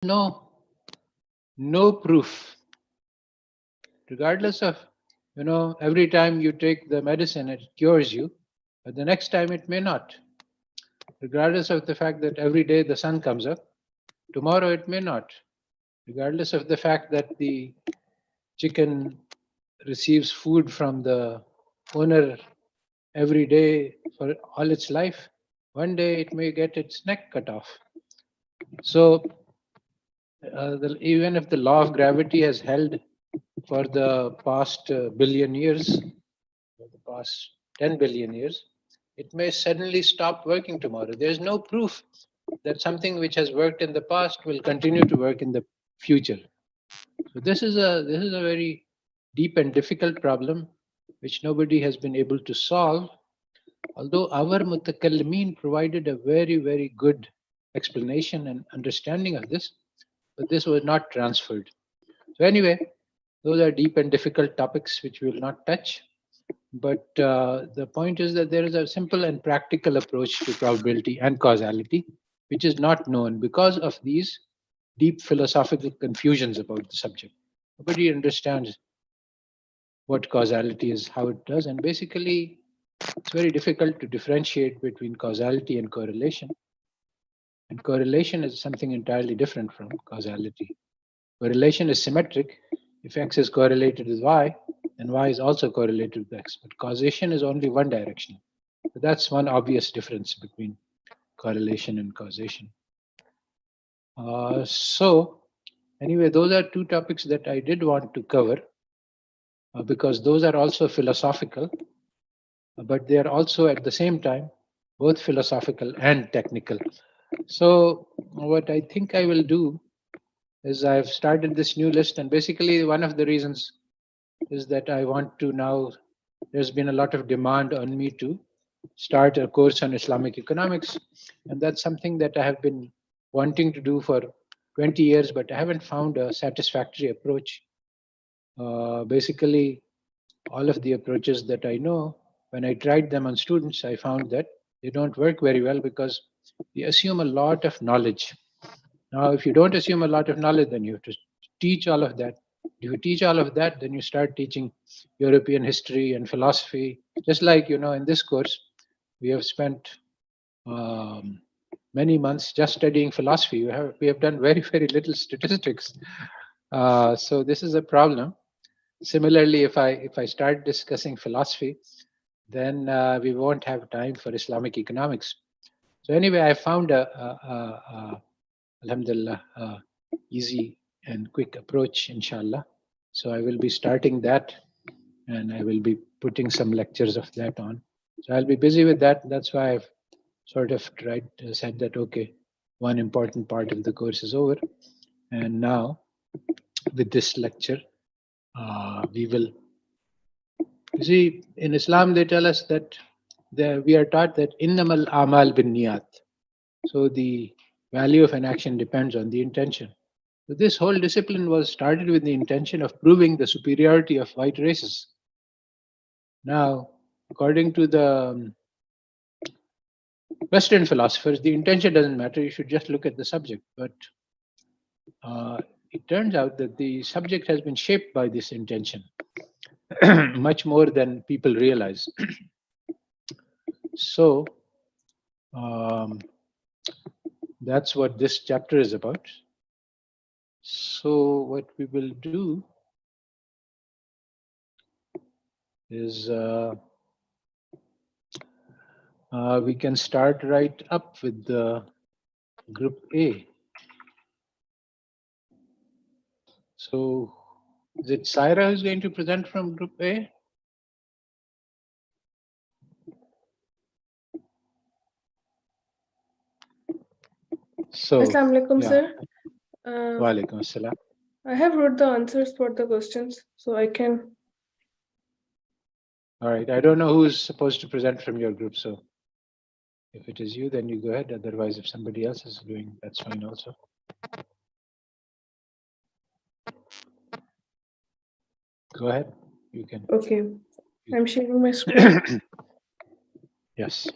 No proof, regardless of, every time you take the medicine, it cures you, but the next time it may not. Regardless of the fact that every day the sun comes up, tomorrow it may not. Regardless of the fact that the chicken receives food from the owner every day for all its life, one day it may get its neck cut off. So, even if the law of gravity has held for the past billion years, for the past 10 billion years, it may suddenly stop working tomorrow. There's no proof that something which has worked in the past will continue to work in the future. So this is a very deep and difficult problem which nobody has been able to solve. Although our mutakallimin provided a very, very good explanation and understanding of this, but this was not transferred. So anyway, those are deep and difficult topics which we will not touch. But the point is that there is a simple and practical approach to probability and causality, which is not known because of these deep philosophical confusions about the subject. Nobody understands what causality is, how it does, and basically it's very difficult to differentiate between causality and correlation. And correlation is something entirely different from causality. Correlation is symmetric. If X is correlated with Y, then Y is also correlated with X. But causation is only one direction. So that's one obvious difference between correlation and causation. So, anyway, those are two topics that I did want to cover because those are also philosophical, but they are also at the same time both philosophical and technical. So, what I think I will do is I've started this new list, and basically, one of the reasons is that I want to now, there's been a lot of demand on me to start a course on Islamic economics, and that's something that I have been wanting to do for 20 years, but I haven't found a satisfactory approach. Basically, all of the approaches that I know, when I tried them on students, I found that they don't work very well because they assume a lot of knowledge. Now, if you don't assume a lot of knowledge, then you have to teach all of that. If you teach all of that, then you start teaching European history and philosophy. Just like, in this course, we have spent um, many months just studying philosophy. We have done very, very little statistics. So this is a problem. Similarly, if I start discussing philosophy, then we won't have time for Islamic economics. So anyway, I found alhamdulillah, easy and quick approach, inshallah. So I will be starting that, and I will be putting some lectures of that on. So I'll be busy with that. That's why I've sort of said that, okay, one important part of the course is over. And now, with this lecture, we will. You see, in Islam, they tell us that we are taught that innamal amal bin niyat. So the value of an action depends on the intention. So this whole discipline was started with the intention of proving the superiority of white races. Now, according to the Western philosophers, the intention doesn't matter. You should just look at the subject. But it turns out that the subject has been shaped by this intention much more than people realize. So that's what this chapter is about. So what we will do is we can start right up with the group A. So is it Saira who's going to present from group A? So, Assalamu alaikum, yeah. sir. Wa alaikum assalam. I have wrote the answers for the questions, so I can. All right. I don't know who's supposed to present from your group. So if it is you, then you go ahead. Otherwise, if somebody else is doing, that's fine also. Go ahead. You can. Okay. I'm sharing my screen. Yes.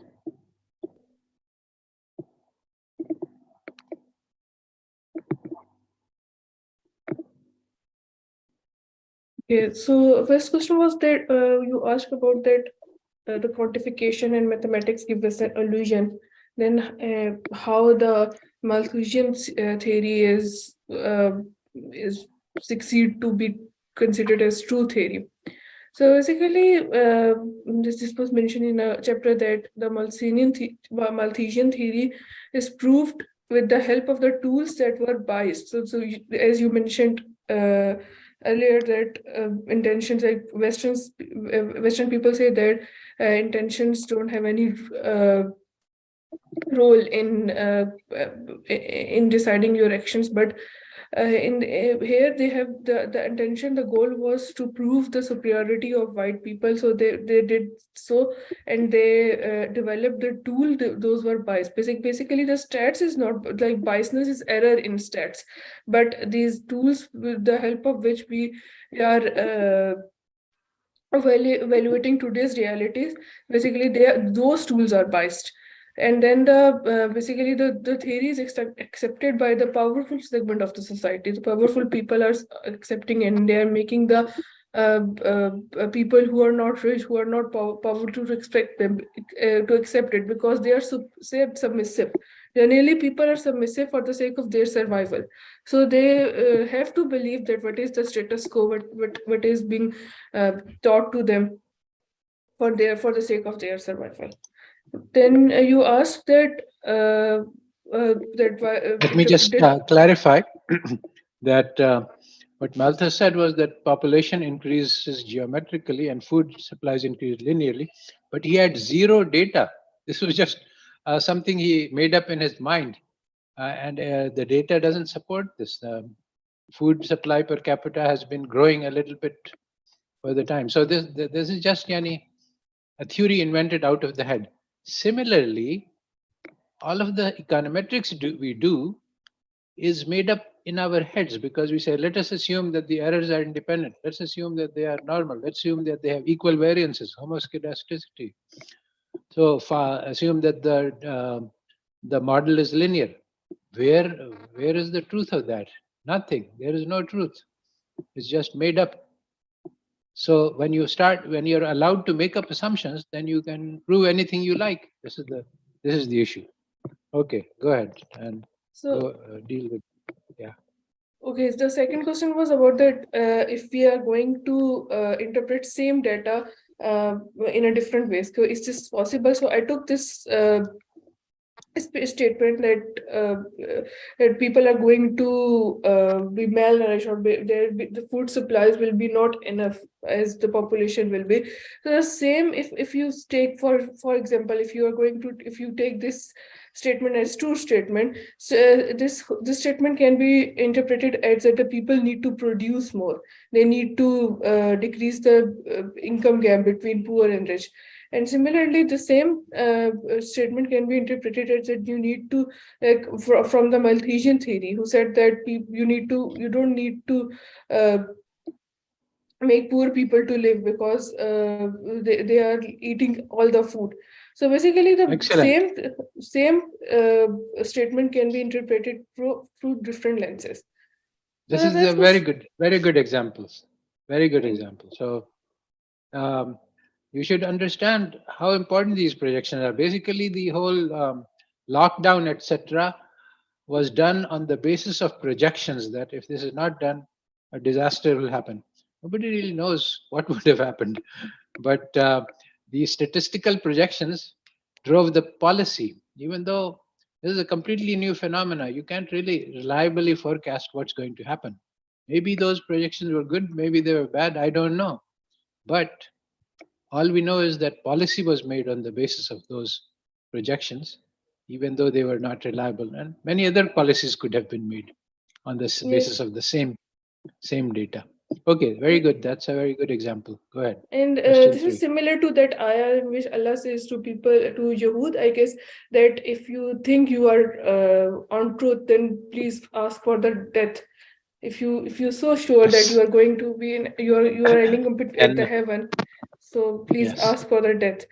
Okay, so first question was that you asked about that the quantification and mathematics give us an illusion. Then how the Malthusian theory is succeed to be considered as true theory. So basically, this was mentioned in a chapter that the Malthusian theory is proved with the help of the tools that were biased. As you mentioned earlier, that intentions like Western people say that intentions don't have any role in deciding your actions, but here they have the intention, the goal was to prove the superiority of white people, so they did so, and they developed the tool. Those were biased. Basically the stats is not like biasness is error in stats, but these tools with the help of which we are evaluating today's realities, basically those tools are biased. And then basically the theory is accepted by the powerful segment of the society. The powerful people are accepting, and they are making the people who are not rich, who are not powerful, to respect them, to accept it, because they are submissive. Generally people are submissive for the sake of their survival, so they have to believe that what is the status quo, what is being taught to them for the sake of their survival. Then you ask that Let me just clarify that what Malthus said was that population increases geometrically and food supplies increase linearly, but he had zero data. This was just something he made up in his mind, and the data doesn't support this. Food supply per capita has been growing a little bit for the time. So this is just yani, a theory invented out of the head. Similarly, all of the econometrics we do is made up in our heads, because we say, let us assume that the errors are independent. Let's assume that they are normal. Let's assume that they have equal variances, homoscedasticity. So assume that the model is linear. Where where is the truth of that? Nothing. There is no truth. It's just made up. So when you're allowed to make up assumptions, then you can prove anything you like. This is the issue. Okay, go ahead and so deal with. Yeah. okay, the second question was about that if we are going to interpret same data in a different way, so is this possible? So I took this statement that people are going to be malnourished, or the food supplies will be not enough as the population will be. So the same, if you take for example, if you take this statement as true statement, so this statement can be interpreted as that the people need to produce more, they need to decrease the income gap between poor and rich. And similarly, the same statement can be interpreted as that you need to, like from the Malthusian theory, who said that you don't need to uh, make poor people to live, because they are eating all the food. So basically, the Excellent. same statement can be interpreted through different lenses. So This is a that's very good examples. Very good example. So um, you should understand how important these projections are. Basically, the whole lockdown, etc., was done on the basis of projections that if this is not done, a disaster will happen. Nobody really knows what would have happened, but the statistical projections drove the policy. Even though this is a completely new phenomena, you can't really reliably forecast what's going to happen. Maybe those projections were good, maybe they were bad, I don't know. But all we know is that policy was made on the basis of those projections, even though they were not reliable. And many other policies could have been made on the basis yes. of the same data. Okay, very good. That's a very good example. Go ahead. And Question this is three. similar to that ayah in which Allah says to people, to Yahud, I guess, that if you think you are on truth, then please ask for the death. If you're so sure that Yes. you are going to be you are ending up at the And heaven, so please yes. ask for the death.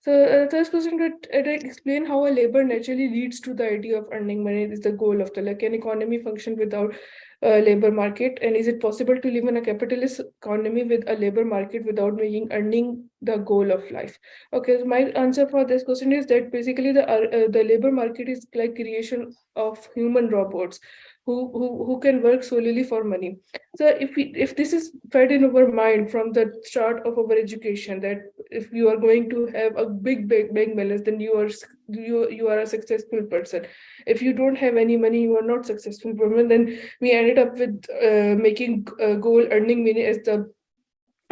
So third question, to explain how a labor naturally leads to the idea of earning money is the goal of the, like, an economy function without labor market, and is it possible to live in a capitalist economy with a labor market without making earning the goal of life? Okay, so my answer for this question is that basically the labor market is like creation of human robots who can work solely for money. So if this is fed in our mind from the start of our education, that if you are going to have a big balance, then you are a successful person. If you don't have any money, you are not successful person. Then we ended up with making goal earning money as the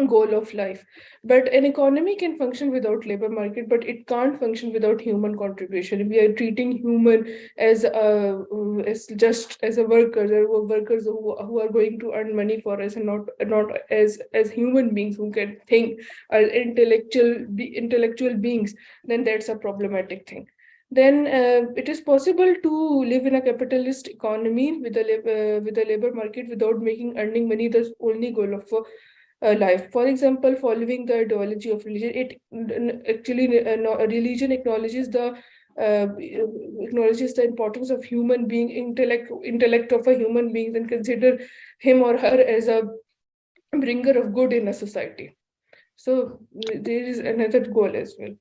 goal of life. But an economy can function without labor market, but it can't function without human contribution. If we are treating human as just as a workers, or workers who are going to earn money for us, and not as human beings who can think, as intellectual beings, then that's a problematic thing. Then it is possible to live in a capitalist economy with a labor market without making earning money the only goal of life. For example, following the ideology of religion, religion acknowledges the importance of human being, intellect of a human being, and consider him or her as a bringer of good in a society. So there is another goal as well.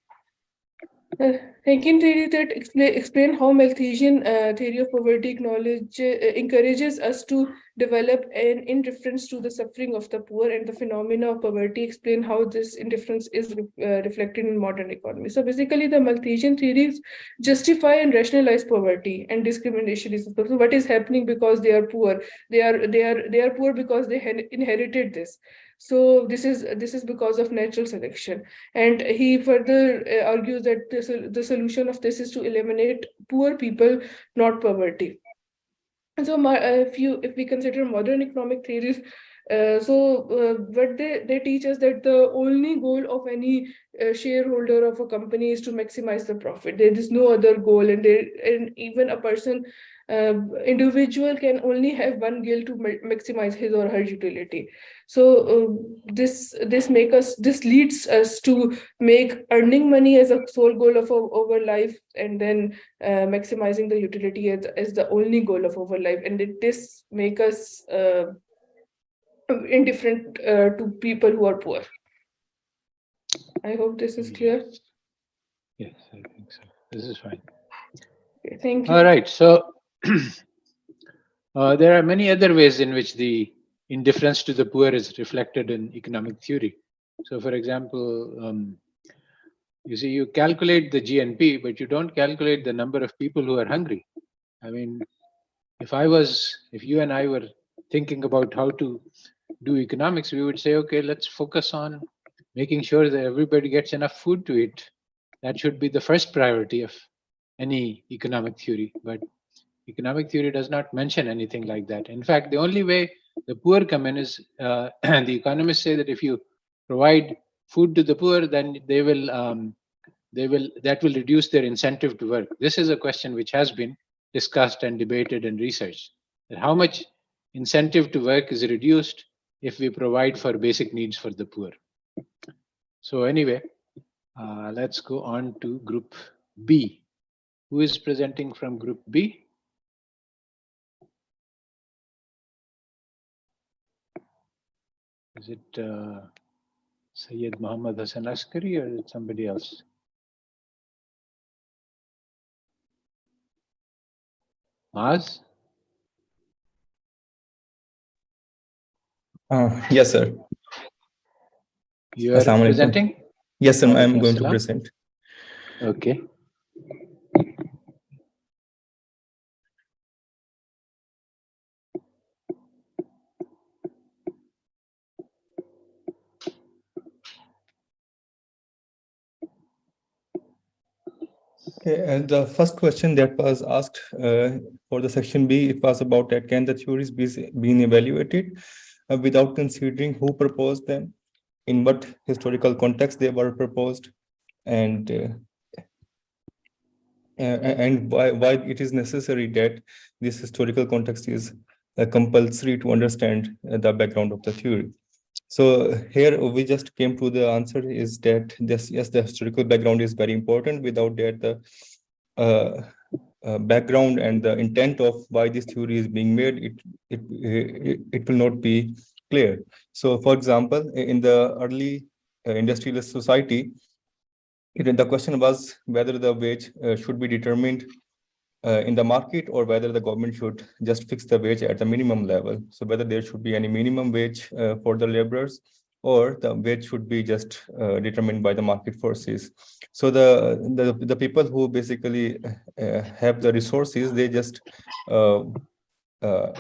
Thinking theory that explain how Malthusian theory of poverty encourages us to develop an indifference to the suffering of the poor, and the phenomena of poverty explain how this indifference is reflected in modern economy. So basically, the Malthusian theories justify and rationalize poverty and discrimination. So what is happening because they are poor? They are poor because they inherited this. So this is because of natural selection. And he further argues that the solution of this is to eliminate poor people, not poverty. And so if we consider modern economic theories, what they teach us that the only goal of any shareholder of a company is to maximize the profit. There is no other goal, and even a person, individual, can only have one goal to maximize his or her utility. So this leads us to make earning money as a sole goal of our life, and then maximizing the utility as the only goal of our life, and this make us indifferent to people who are poor. I hope this is clear. Yes, I think so. This is fine. Okay, thank you. All right. So there are many other ways in which the indifference to the poor is reflected in economic theory. So, for example, you see, you calculate the GNP, but you don't calculate the number of people who are hungry. I mean, if you and I were thinking about how to do economics, we would say, okay, let's focus on making sure that everybody gets enough food to eat. That should be the first priority of any economic theory. But economic theory does not mention anything like that. In fact, the only way the poor come in is the economists say that if you provide food to the poor, then that will reduce their incentive to work. This is a question which has been discussed and debated and researched. That how much incentive to work is reduced if we provide for basic needs for the poor. So anyway, let's go on to group B. Who is presenting from group B? Is it Sayyid Muhammad Hassan Askari, or is it somebody else? Maz? Yes, sir. You are Assalamu alaikum. presenting? Yes, sir. I am Walaikum going to assalam. present. Okay. Okay, and the first question that was asked for the section B, it was about that can the theories be being evaluated without considering who proposed them, in what historical context they were proposed, and why it is necessary that this historical context is compulsory to understand the background of the theory. So here we just came to the answer is that yes, the historical background is very important. Without that, the background and the intent of why this theory is being made, it will not be clear. So, for example, in the early industrialist society, the question was whether the wage should be determined in the market or whether the government should just fix the wage at the minimum level. So whether there should be any minimum wage for the laborers or the wage should be just determined by the market forces. So the people who basically have the resources, they just uh, uh,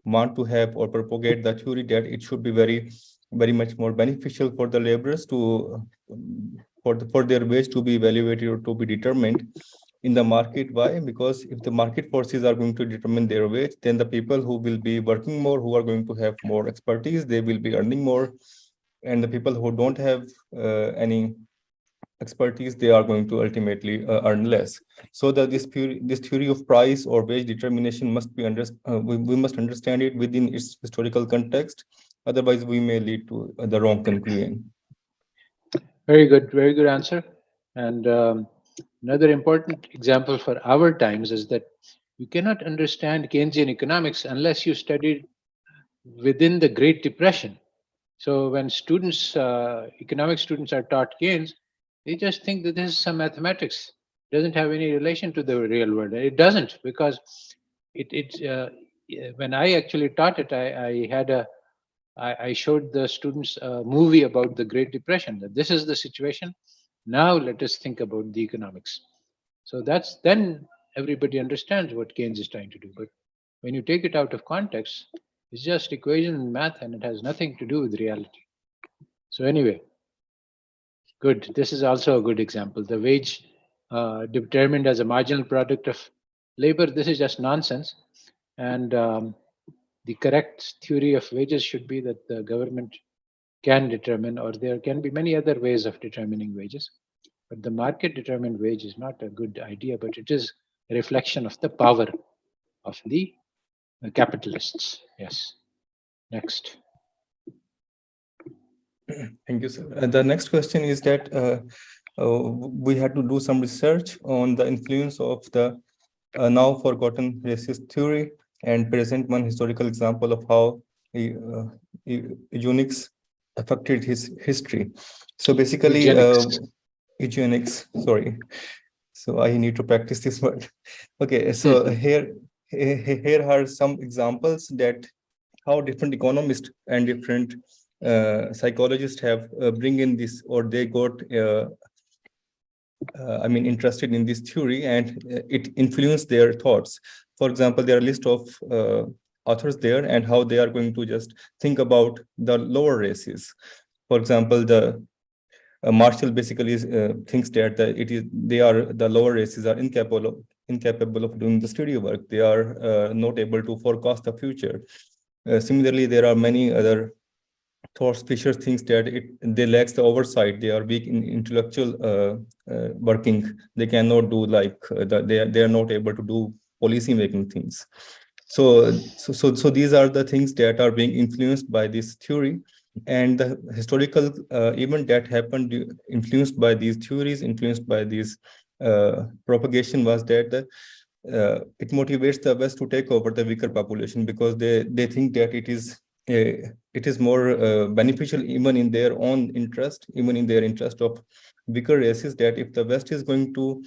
want to have or propagate the theory that it should be very much more beneficial for the laborers to for their wage to be evaluated or to be determined in the market. Why? Because if the market forces are going to determine their wage, then the people who will be working more, who are going to have more expertise, they will be earning more, and the people who don't have any expertise, they are going to ultimately earn less. So that this theory of price or wage determination must be we must understand it within its historical context. Otherwise, we may lead to the wrong conclusion. Very good answer. And another important example for our times is that you cannot understand Keynesian economics unless you studied within the Great Depression. So when students, economic students, are taught Keynes, they just think that this is some mathematics. It doesn't have any relation to the real world. It doesn't, because when I actually taught it, I showed the students a movie about the Great Depression. That this is the situation. Now let us think about the economics. So then everybody understands what Keynes is trying to do. But when you take it out of context, it's just equation and math, and it has nothing to do with reality. So anyway, good. This is also a good example. The wage determined as a marginal product of labor. This is just nonsense. And the correct theory of wages should be that the government can determine, or there can be many other ways of determining wages. But the market determined wage is not a good idea, but it is a reflection of the power of the capitalists. Yes. Next. Thank you, sir. The next question is that we had to do some research on the influence of the now forgotten racist theory and present one historical example of how eugenics affected his history. So basically, eugenics, sorry. So I need to practice this word. Okay, so here are some examples that how different economists and different psychologists have bring in this, or they got interested in this theory, and it influenced their thoughts. For example, there are a list of authors there and how they are going to just think about the lower races. For example, the Marshall basically thinks that the lower races are incapable of doing the study work. They are not able to forecast the future. Similarly, there are many other Thor's Fisher thinks that they lack the oversight. They are weak in intellectual working. They cannot do they are not able to do policy making things. So these are the things that are being influenced by this theory, and the historical event that happened influenced by these theories, influenced by these propagation, was that it motivates the West to take over the weaker population, because they think that it is more beneficial even in their own interest, even in their interest of weaker races, that if the West is going to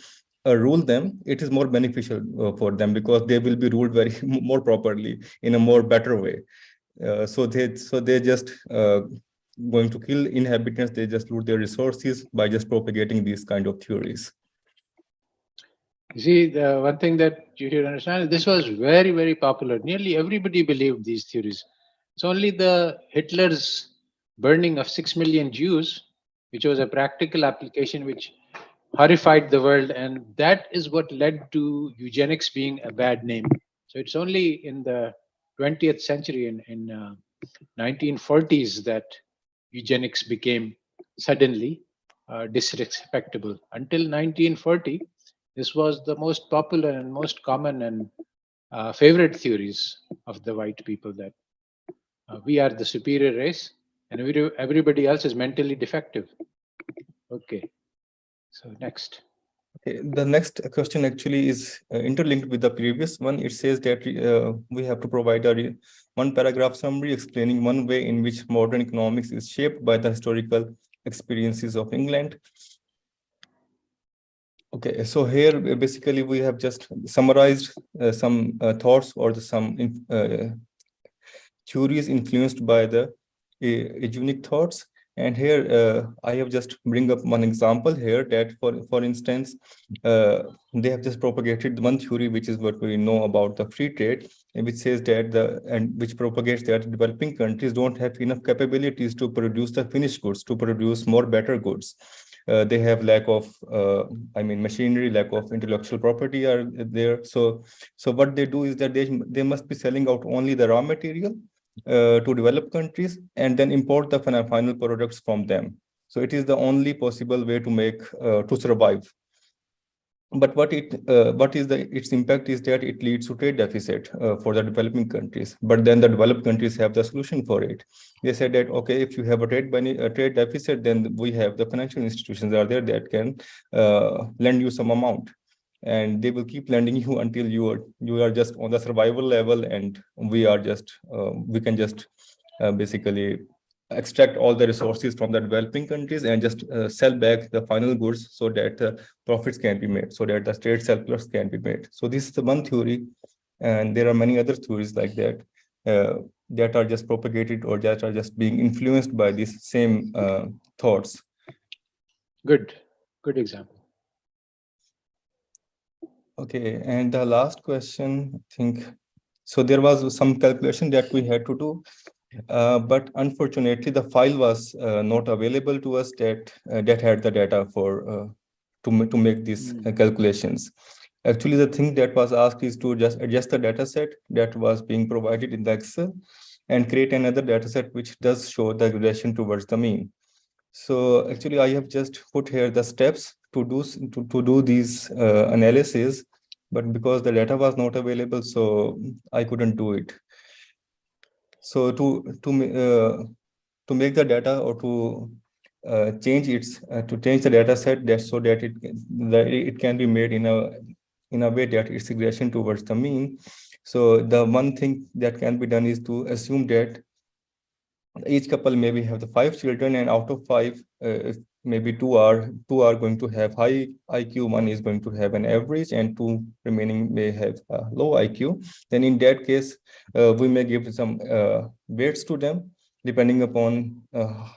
rule them, it is more beneficial for them, because they will be ruled very more properly in a more better way. So they just going to kill inhabitants. They just loot their resources by just propagating these kind of theories. You see, the one thing that you should understand is this was very popular. Nearly everybody believed these theories. It's only the Hitler's burning of 6 million Jews, which was a practical application which horrified the world, and that is what led to eugenics being a bad name. So it's only in the 20th century, in 1940s, that eugenics became suddenly disrespectable. Until 1940, this was the most popular and most common and favorite theories of the white people, that we are the superior race and everybody else is mentally defective. Okay, so next. Okay, the next question actually is interlinked with the previous one. It says that we have to provide one paragraph summary explaining one way in which modern economics is shaped by the historical experiences of England. Okay, so here basically we have just summarized some thoughts or some theories influenced by the unique thoughts. And here I have just bring up one example here that for instance, they have just propagated one theory, which is what we know about the free trade, and which says that which propagates that developing countries don't have enough capabilities to produce the finished goods, to produce more better goods. They have lack of machinery, lack of intellectual property are there. So what they do is that they must be selling out only the raw material to developed countries and then import the final products from them. So it is the only possible way to make to survive. But what is its impact is that it leads to trade deficit for the developing countries. But then the developed countries have the solution for it. They said that, okay, if you have a trade deficit, then we have the financial institutions are there that can lend you some amount, and they will keep lending you until you are just on the survival level, and we can just basically extract all the resources from the developing countries and just sell back the final goods so that profits can be made, so that the trade surplus can be made. So this is the one theory, and there are many other theories like that that are just propagated or that are just being influenced by these same thoughts. Good example. Okay, and the last question, I think, so there was some calculation that we had to do, but unfortunately the file was not available to us that had the data for to make these calculations. Actually, the thing that was asked is to just adjust the data set that was being provided in the Excel and create another data set which does show the regression towards the mean. So actually, I have just put here the steps to do these analysis, but because the data was not available, so I couldn't do it. So to make the data or to change the data set that so that it can be made in a way that it's regression towards the mean. So the one thing that can be done is to assume that each couple maybe have the 5 children, and out of 5 maybe two are going to have high IQ, one is going to have an average, and 2 remaining may have low IQ. Then in that case we may give some weights to them depending upon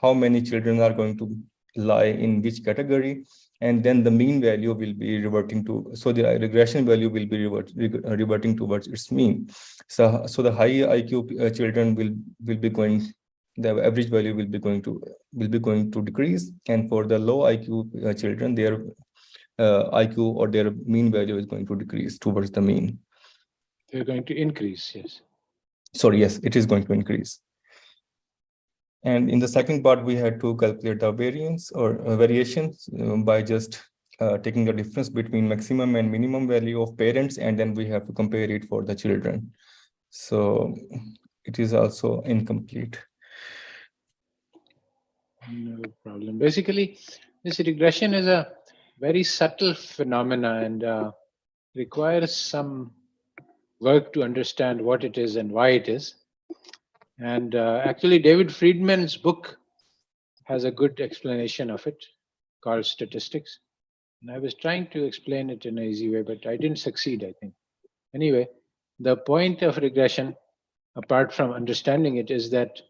how many children are going to lie in which category, and then the mean value will be reverting to, so the regression value will be reverting towards its mean. So the high IQ children will be going, the average value will be going to decrease, and for the low IQ children, their IQ or their mean value is going to decrease towards the mean. They're going to increase, yes. Sorry, yes, it is going to increase. And in the second part, we had to calculate the variance or variations by just taking the difference between maximum and minimum value of parents, and then we have to compare it for the children. So it is also incomplete. No problem. Basically, this regression is a very subtle phenomena and requires some work to understand what it is and why it is. And actually, David Friedman's book has a good explanation of it called Statistics. And I was trying to explain it in an easy way, but I didn't succeed, I think. Anyway, the point of regression, apart from understanding it, is that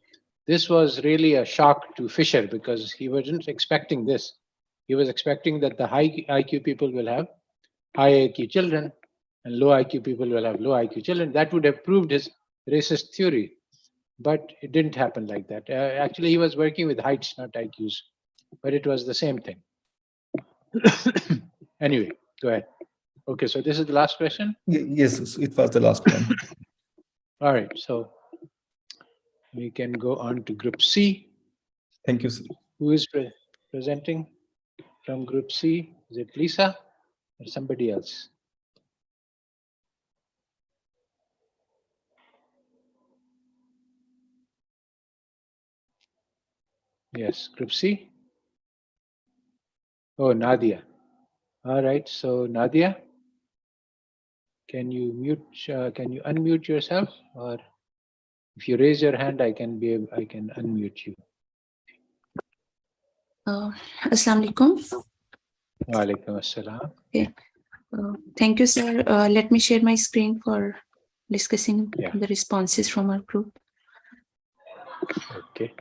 this was really a shock to Fisher because he wasn't expecting this. He was expecting that the high IQ people will have high IQ children and low IQ people will have low IQ children. That would have proved his racist theory. But it didn't happen like that. Actually, he was working with heights, not IQs, but it was the same thing. Anyway, go ahead. Okay, so this is the last question? Yes, it was the last one. All right, so we can go on to group C. Thank you, sir. Who is presenting from group C? Is it Lisa or somebody else? Yes, group C. Oh, Nadia. All right. So Nadia, can you unmute yourself, or if you raise your hand, I can unmute you. Assalamu alaikum. Wa alaikum assalam. Okay. Thank you, sir. Let me share my screen for discussing Yeah. the responses from our group. Okay.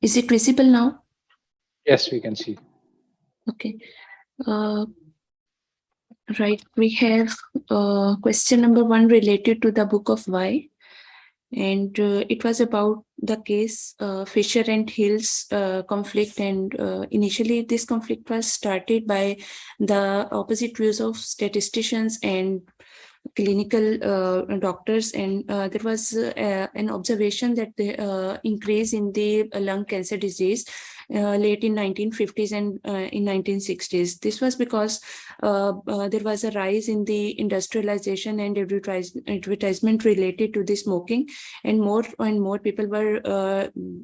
Is it visible now? Yes, we can see. Okay. Right. We have question number 1 related to the book of Why. And it was about the case Fisher and Hill's conflict. And initially, this conflict was started by the opposite views of statisticians and clinical doctors. And there was an observation that the increase in the lung cancer disease late in 1950s and in 1960s. This was because there was a rise in the industrialization and advertisement related to the smoking, and more people were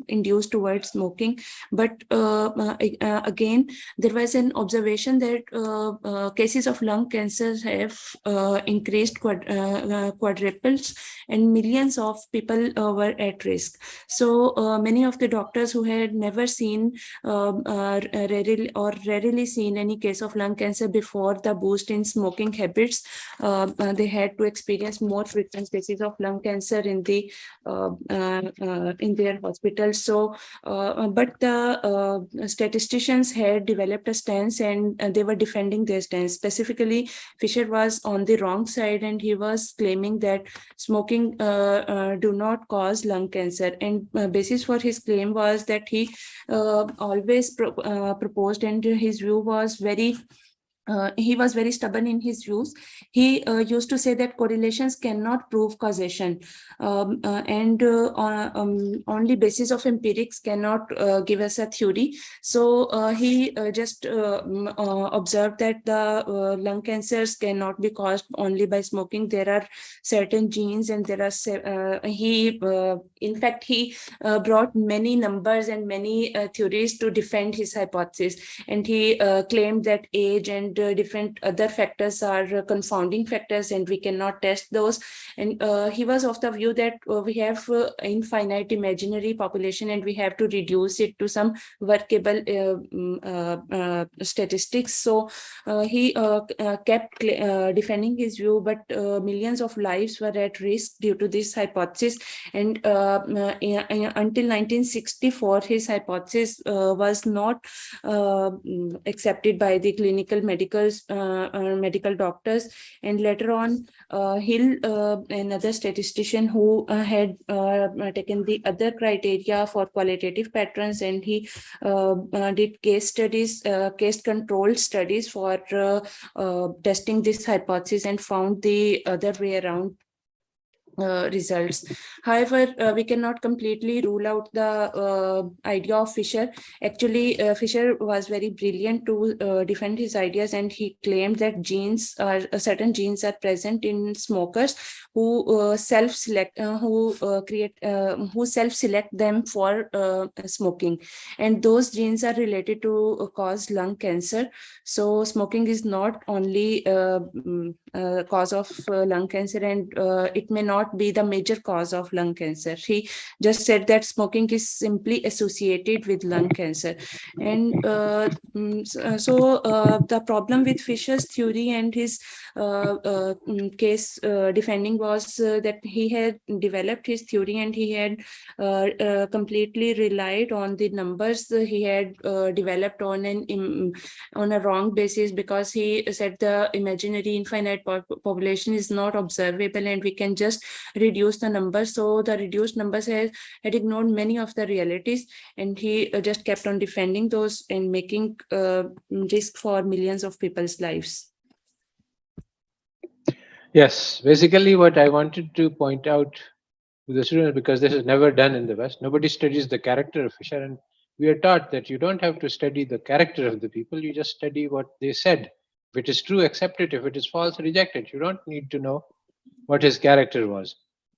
induced towards smoking. But again, there was an observation that cases of lung cancer have increased quadruples, and millions of people were at risk. So many of the doctors who had never seen rarely seen any case of lung cancer before the boost in smoking habits, they had to experience more frequent cases of lung cancer in their hospitals. So, but the statisticians had developed a stance, and they were defending their stance. Specifically, Fisher was on the wrong side, and he was claiming that smoking do not cause lung cancer. And basis for his claim was that he always proposed, and his view was he was very stubborn in his views. He used to say that correlations cannot prove causation, and only basis of empirics cannot give us a theory. So he just observed that the lung cancers cannot be caused only by smoking. There are certain genes, and there are in fact, he brought many numbers and many theories to defend his hypothesis. And he claimed that age and different other factors are confounding factors, and we cannot test those. And he was of the view that we have infinite imaginary population, and we have to reduce it to some workable statistics. So he kept defending his view, but millions of lives were at risk due to this hypothesis. And until 1964, his hypothesis was not accepted by the clinical medical doctors. And later on, Hill, another statistician who had taken the other criteria for qualitative patterns, and he did case controlled studies for testing this hypothesis, and found the other way around results. However, we cannot completely rule out the idea of Fisher. Actually, Fisher was very brilliant to defend his ideas, and he claimed that certain genes are present in smokers who self-select them for smoking, and those genes are related to cause lung cancer. So smoking is not only cause of lung cancer, and it may not be the major cause of lung cancer. He just said that smoking is simply associated with lung cancer. And so the problem with Fisher's theory and his case defending was that he had developed his theory, and he had completely relied on the numbers he had developed on a wrong basis, because he said the imaginary infinite population is not observable, and we can just reduce the numbers. So the reduced numbers had ignored many of the realities, and he just kept on defending those and making risk for millions of people's lives. Yes, basically what I wanted to point out to the students, because this is never done in the West, nobody studies the character of Fisher, and we are taught that you don't have to study the character of the people, you just study what they said. If it is true, accept it. If it is false, reject it. You don't need to know what his character was.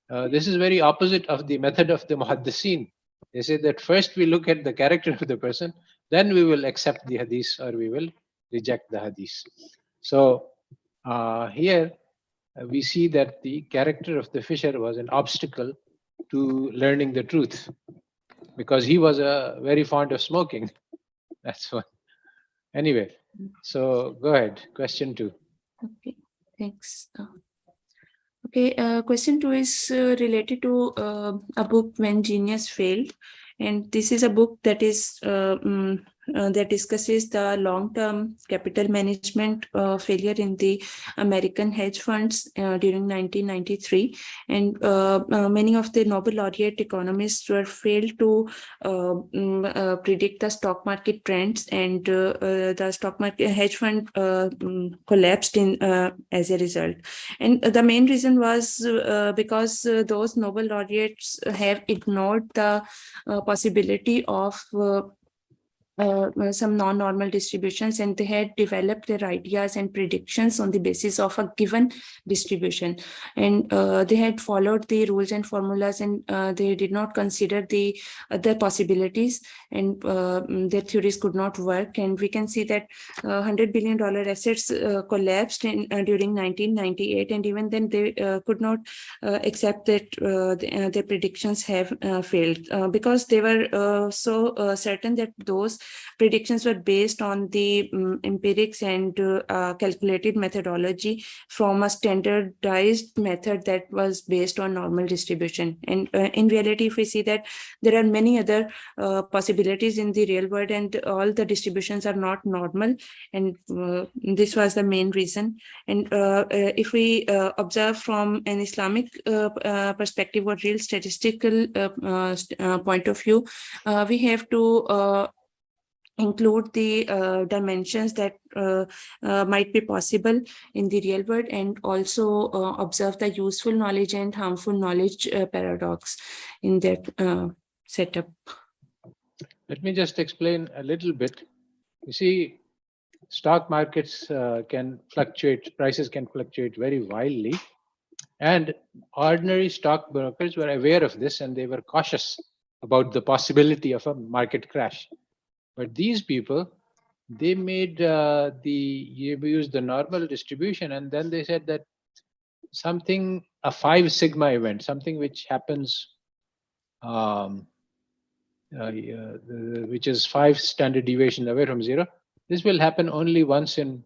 This is very opposite of the method of the muhaddithin. They say that first we look at the character of the person, then we will accept the hadith or we will reject the hadith. So here we see that the character of the fisher was an obstacle to learning the truth because he was very fond of smoking. That's one. Anyway, so go ahead. Question 2. Okay, thanks. Okay, question 2 is related to a book, When Genius Failed, and this is a book that is that discusses the long-term capital management failure in the American hedge funds during 1993, and many of the Nobel laureate economists were failed to predict the stock market trends, and the stock market hedge fund collapsed in as a result. And the main reason was because those Nobel laureates have ignored the possibility of some non-normal distributions, and they had developed their ideas and predictions on the basis of a given distribution, and they had followed the rules and formulas, and they did not consider the other possibilities, and their theories could not work. And we can see that $100 billion assets collapsed in during 1998, and even then they could not accept that their predictions have failed because they were so certain that those predictions were based on the empirics and calculated methodology from a standardized method that was based on normal distribution. And in reality, if we see that there are many other possibilities in the real world, and all the distributions are not normal, and this was the main reason. And if we observe from an Islamic perspective or real statistical point of view, we have to include the dimensions that might be possible in the real world, and also observe the useful knowledge and harmful knowledge paradox in that setup. Let me just explain a little bit. You see, stock markets can fluctuate, prices can fluctuate very wildly, and ordinary stockbrokers were aware of this and they were cautious about the possibility of a market crash. But these people, they made you used the normal distribution, and then they said that something, a 5 sigma event, something which happens, which is 5 standard deviations away from zero, this will happen only once in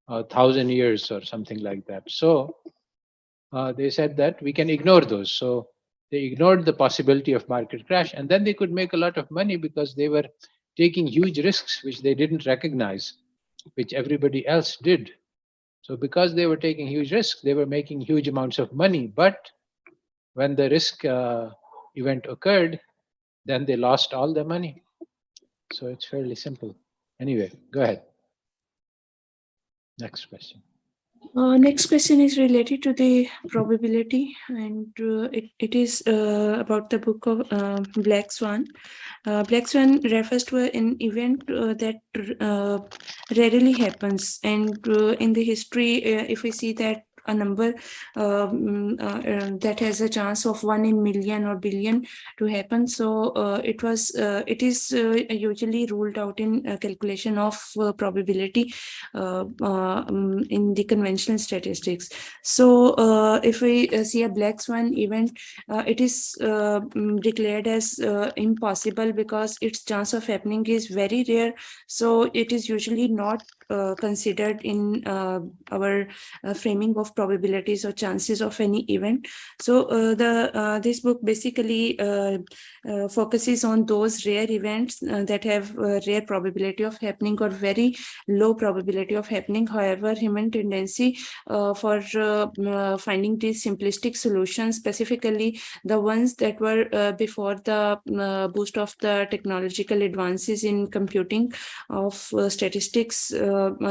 1,000 years or something like that. So they said that we can ignore those. So they ignored the possibility of market crash, and then they could make a lot of money because they were taking huge risks which they didn't recognize, which everybody else did. So because they were taking huge risks, they were making huge amounts of money. But when the risk event occurred, then they lost all their money. So it's fairly simple. Anyway, go ahead. Next question. Next question is related to the probability, and it is about the book of Black Swan. Black Swan refers to an event that rarely happens, and in the history, if we see that a number that has a chance of 1 in million or billion to happen, so it is usually ruled out in calculation of probability in the conventional statistics. So if we see a black swan event, it is declared as impossible because its chance of happening is very rare, so it is usually not considered in our framing of probabilities or chances of any event. So this book basically focuses on those rare events that have rare probability of happening or very low probability of happening. However, human tendency for finding these simplistic solutions, specifically the ones that were before the boost of the technological advances in computing of statistics,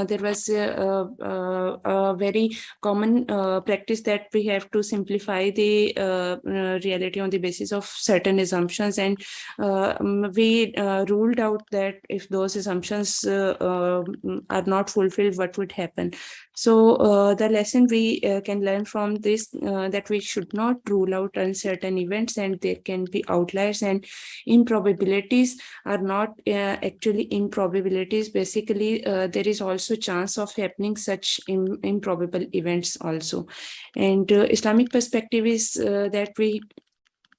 there was a very common practice that we have to simplify the reality on the basis of certain assumptions, and we ruled out that if those assumptions are not fulfilled, what would happen. So the lesson we can learn from this, that we should not rule out uncertain events, and there can be outliers, and improbabilities are not actually improbabilities. Basically, there is also chance of happening such improbable events also. And Islamic perspective is that we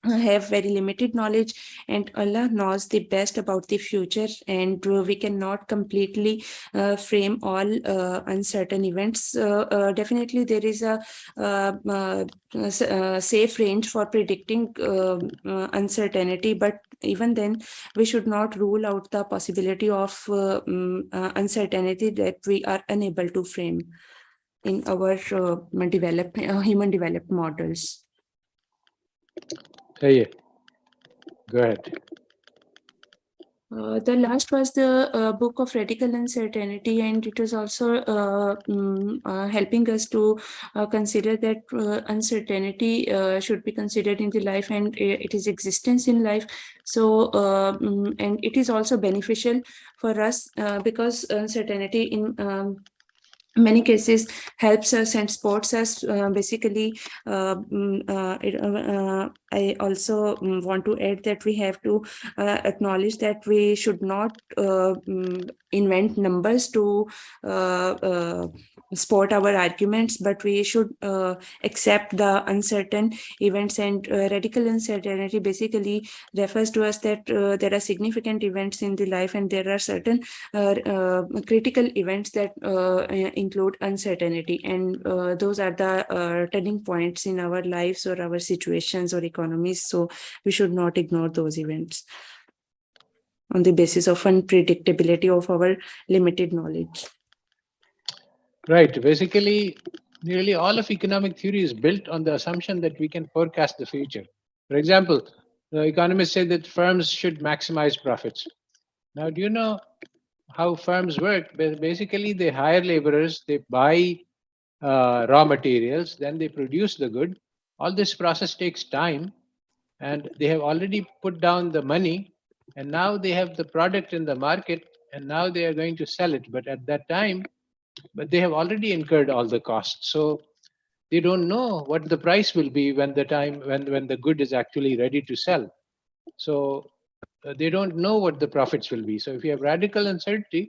have very limited knowledge, and Allah knows the best about the future, and we cannot completely frame all uncertain events. Definitely there is a safe range for predicting uncertainty, but even then we should not rule out the possibility of uncertainty that we are unable to frame in our human developed models. Hey, go ahead. The last was the book of radical uncertainty, and it was also helping us to consider that uncertainty should be considered in the life, and it is existence in life. So, and it is also beneficial for us because uncertainty in many cases helps us and supports us. Basically, I also want to add that we have to acknowledge that we should not invent numbers to support our arguments, but we should accept the uncertain events. And radical uncertainty basically refers to us that there are significant events in the life, and there are certain critical events that include uncertainty, and those are the turning points in our lives or our situations or economies. So we should not ignore those events on the basis of unpredictability of our limited knowledge. Right. Basically, nearly all of economic theory is built on the assumption that we can forecast the future. For example, the economists say that firms should maximize profits. Now, do you know how firms work? Basically, they hire laborers, they buy raw materials, then they produce the good. All this process takes time, and they have already put down the money, and now they have the product in the market, and now they are going to sell it. But at that time, but they have already incurred all the costs. So they don't know what the price will be when the good is actually ready to sell. So they don't know what the profits will be. So if you have radical uncertainty,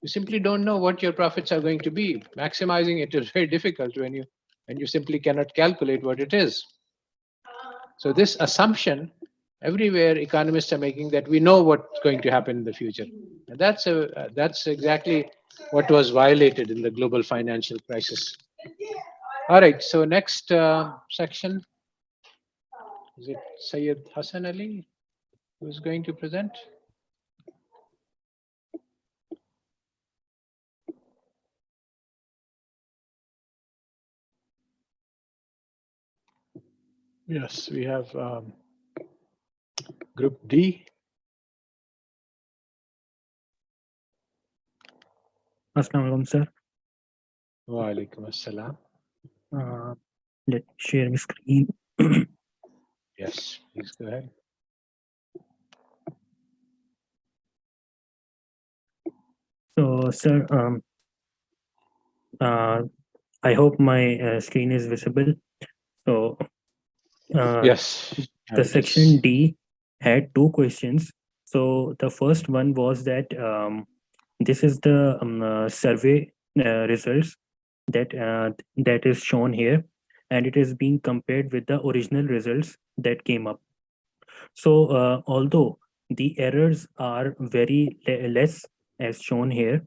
you simply don't know what your profits are going to be. Maximizing it is very difficult when you simply cannot calculate what it is. So this assumption, everywhere economists are making, that we know what's going to happen in the future, and that's exactly what was violated in the global financial crisis. All right. So next section, is it Syed Hassan Ali who's going to present? Yes, we have Group D. Assalamu alaikum, sir. Wa alaikum assalam. Let me share my screen. Yes, please go ahead. So, sir, I hope my screen is visible. So, Yes. the it is. section D had two questions. So, the first one was that this is the survey results that is shown here, and it is being compared with the original results that came up. So, although the errors are very less as shown here,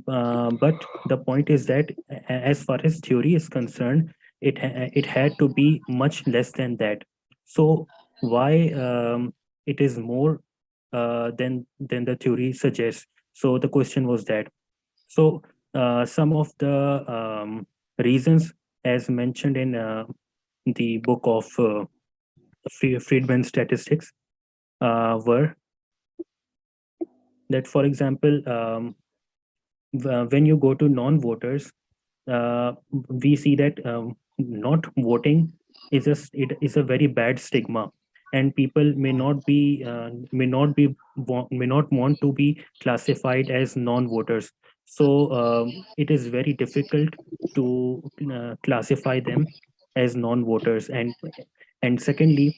but the point is that as far as theory is concerned, it had to be much less than that. So why it is more than the theory suggests? So the question was that. So some of the reasons, as mentioned in the book of Friedman statistics, were that, for example, when you go to non-voters, we see that not voting it is a very bad stigma, and people may not want to be classified as non-voters. So it is very difficult to classify them as non-voters. And secondly,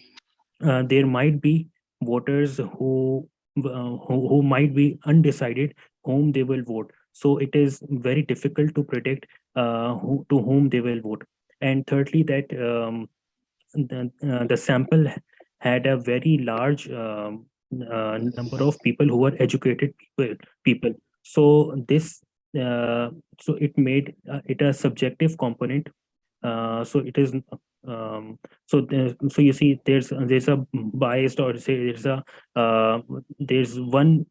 there might be voters who might be undecided whom they will vote. So it is very difficult to predict to whom they will vote. And thirdly, that the sample had a very large number of people who were educated people. So this so it made it a subjective component. So it is so you see there's a biased, or say there's one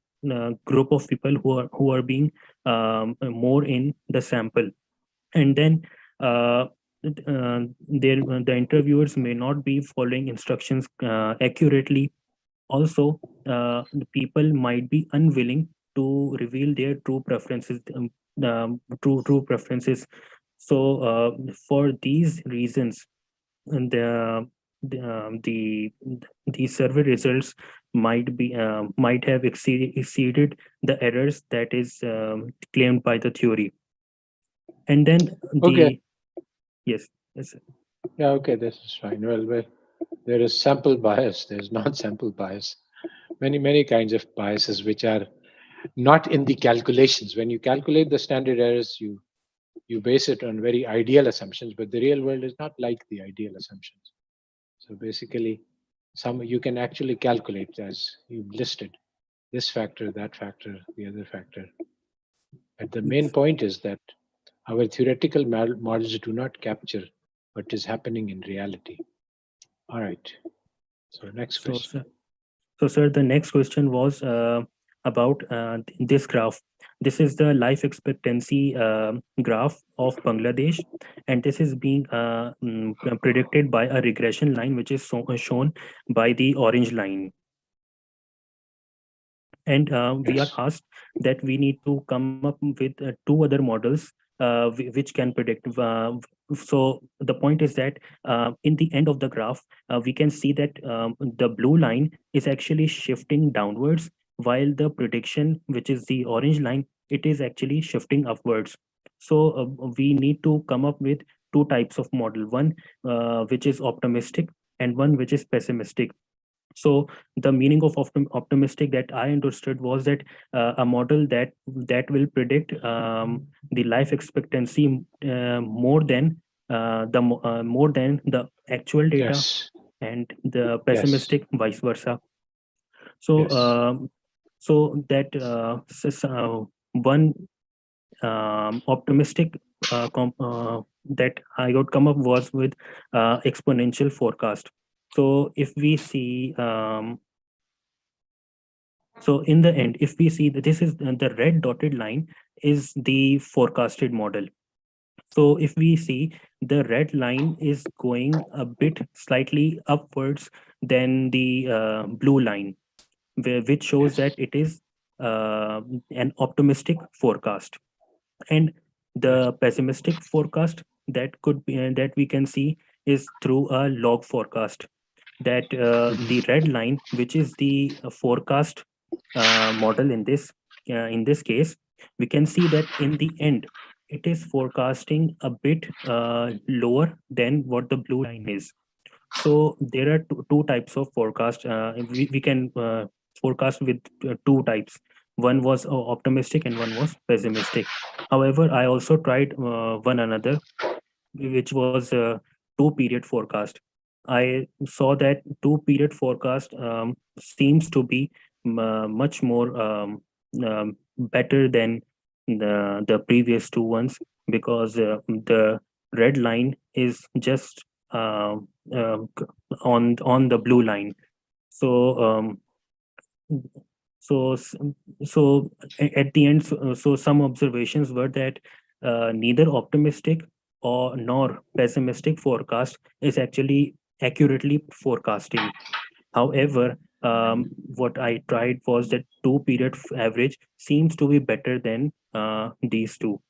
group of people who are being more in the sample. And then uh, the interviewers may not be following instructions accurately. Also, the people might be unwilling to reveal their true preferences. So, for these reasons, and the survey results might have exceeded the errors that is claimed by the theory. And then Okay. the yes, yes, Yeah, okay, this is fine. Well, there is sample bias, there's non-sample bias. Many kinds of biases which are not in the calculations. When you calculate the standard errors, you base it on very ideal assumptions, but the real world is not like the ideal assumptions. So basically, some you can actually calculate as you've listed this factor, that factor, the other factor. But the main point is that our theoretical models do not capture what is happening in reality. All right. So next so question. sir, sir, the next question was about this graph. This is the life expectancy graph of Bangladesh, and this is being predicted by a regression line, which is shown by the orange line. And we are Yes. asked that we need to come up with two other models which can predict. So the point is that in the end of the graph, we can see that the blue line is actually shifting downwards, while the prediction, which is the orange line, it is actually shifting upwards. So we need to come up with two types of model, one which is optimistic and one which is pessimistic. So the meaning of optimistic that I understood was that a model that will predict the life expectancy more than the actual data, Yes. and the Yes. pessimistic vice versa. So Yes. so that one optimistic that I got come up was with exponential forecast. So if we see so in the end, if we see that this is the red dotted line is the forecasted model. So if we see the red line is going a bit slightly upwards than the blue line, which shows Yes. that it is an optimistic forecast. And Yes. the pessimistic forecast that could be that we can see is through a log forecast, that Mhm. the red line, which is the forecast model in this case, we can see that in the end it is forecasting a bit lower than what the blue line is. So there are two types of forecast. We can forecast with two types. One was optimistic and one was pessimistic. However, I also tried one another, which was a two-period forecast. I saw that two-period forecast seems to be much more better than the previous two ones, because the red line is just on the blue line. So so s- so at the end, so some observations were that neither optimistic or nor pessimistic forecast is actually accurately forecasting. However, what I tried was that 2-period average seems to be better than these two.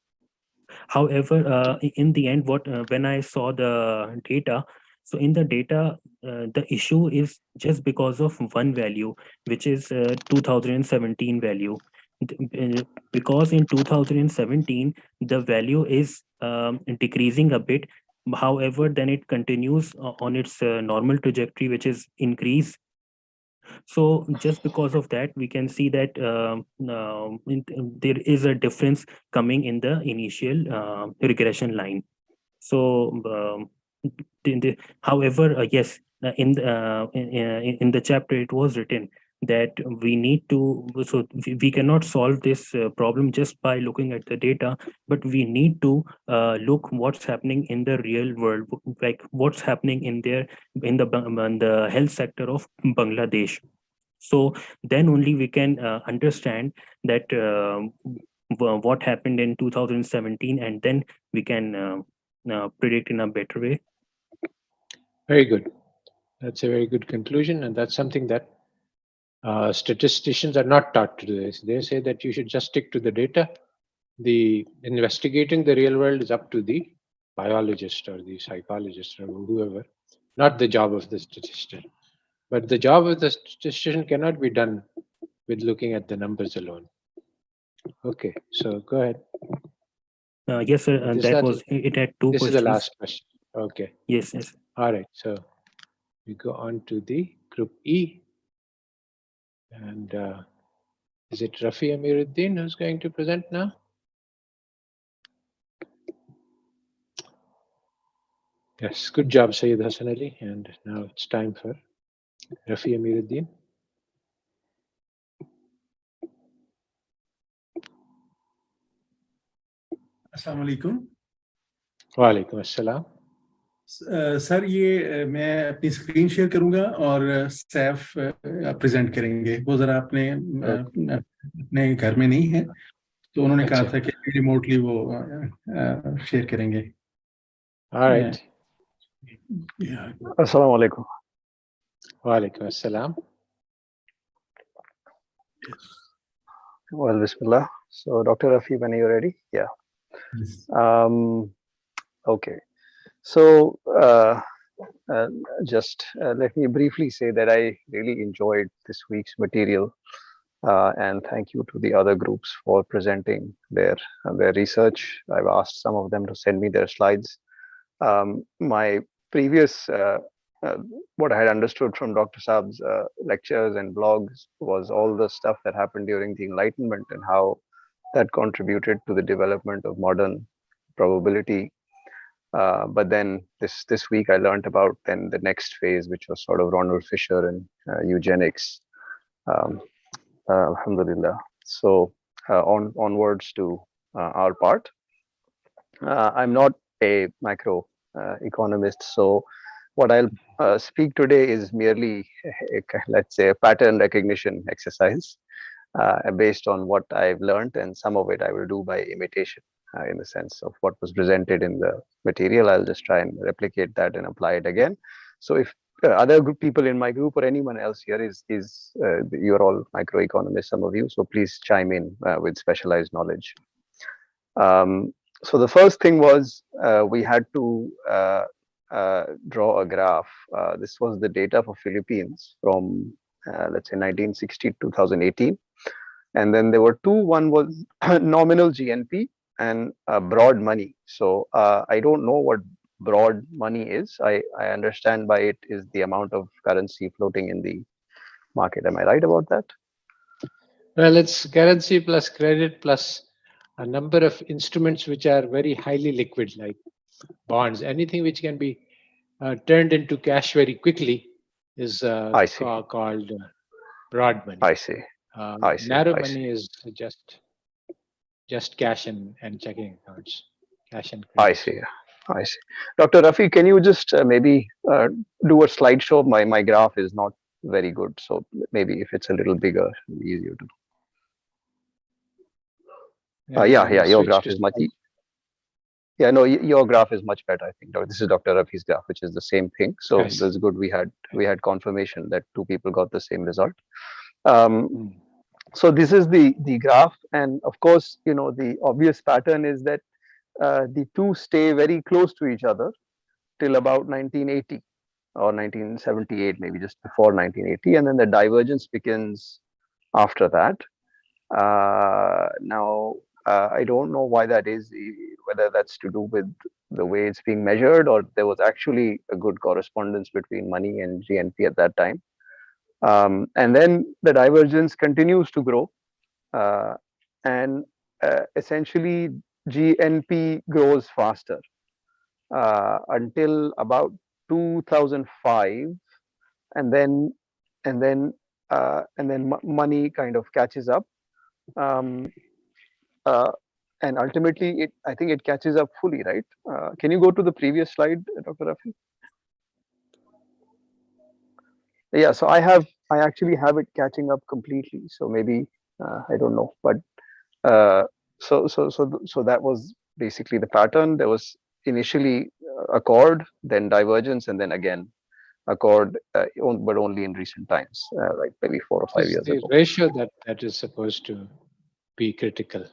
However, in the end, when I saw the data, so in the data, the issue is just because of one value, which is 2017 value. Because in 2017, the value is decreasing a bit. However, then it continues on its normal trajectory, which is increase. So just because of that, we can see that there is a difference coming in the initial regression line. So, however, yes, in the chapter it was written that we need to, so we cannot solve this problem just by looking at the data, but we need to look what's happening in the real world, like what's happening in there in the health sector of Bangladesh. So then only we can understand that what happened in 2017, and then we can predict in a better way. Very good. That's a very good conclusion, and that's something that statisticians are not taught to do. They say that you should just stick to the data. The investigating the real world is up to the biologist or the psychologist or whoever, not the job of the statistician. But the job of the statistician cannot be done with looking at the numbers alone. Okay, so go ahead. Yes, sir. And Is that that was it. Had two This is questions. the last question. Okay. Yes, yes. All right. So we go on to the group E. And is it Rafi Amiruddin who's going to present now? Yes, good job, Sayyid Hassan Ali. And now it's time for Rafi Amiruddin. अस्सलाम वालेकुम। वालेकुम अस्सलाम। Sir ये मैं अपनी screen share करूंगा और Saif present करेंगे। वो जरा अपने घर में नहीं है, तो उन्होंने कहा था कि रिमोटली वो शेयर करेंगे। Alright. Assalamu alaikum. Walaikum assalam. Well, Bismillah. So, Dr. Rafi, when are you ready? Yeah. Yes. Okay. So, just let me briefly say that I really enjoyed this week's material, and thank you to the other groups for presenting their research. I've asked some of them to send me their slides. My previous what I had understood from Dr. Saab's lectures and blogs was all the stuff that happened during the Enlightenment and how that contributed to the development of modern probability. But then this week I learned about then the next phase, which was sort of Ronald Fisher and eugenics. Alhamdulillah. So onwards to our part. I'm not a macro economist, so what I'll speak today is merely, let's say, a pattern recognition exercise based on what I've learned, and some of it I will do by imitation in the sense of what was presented in the material. I'll just try and replicate that and apply it again. So if other people in my group or anyone else here you're all microeconomists, some of you, so please chime in with specialized knowledge. So the first thing was we had to draw a graph. This was the data for Philippines from let's say 1960 to 2018, and then there were two. One was nominal GNP and broad money. So I don't know what broad money is. I understand by it is the amount of currency floating in the market. Am I right about that? Well, it's currency plus credit plus a number of instruments which are very highly liquid, like bonds. Anything which can be turned into cash very quickly is called broad money. I see. Narrow money is just cash and checking accounts, cash and credit. I see. Dr. Rafi, can you just maybe do a slideshow? My graph is not very good, so maybe if it's a little bigger, it'll be easier to do. Yeah, your graph is much. Yeah, no, your graph is much better, I think. This is Dr. Rafi's graph, which is the same thing. So Yes. that's good. We had confirmation that two people got the same result. Um, so this is the graph, and of course, the obvious pattern is that the two stay very close to each other till about 1980 or 1978, maybe just before 1980, and then the divergence begins after that. Now, I don't know why that is, whether that's to do with the way it's being measured, or there was actually a good correspondence between money and GNP at that time. And then the divergence continues to grow, and essentially GNP grows faster until about 2005, and then money kind of catches up. Um, and ultimately, I think it catches up fully, right? Can you go to the previous slide, Dr. Rafi? Yeah, so I actually have it catching up completely. So maybe I don't know, but so that was basically the pattern. There was initially accord, then divergence, and then again accord, but only in recent times, like maybe 4 or 5 It's years the ago. ratio that is supposed to be critical.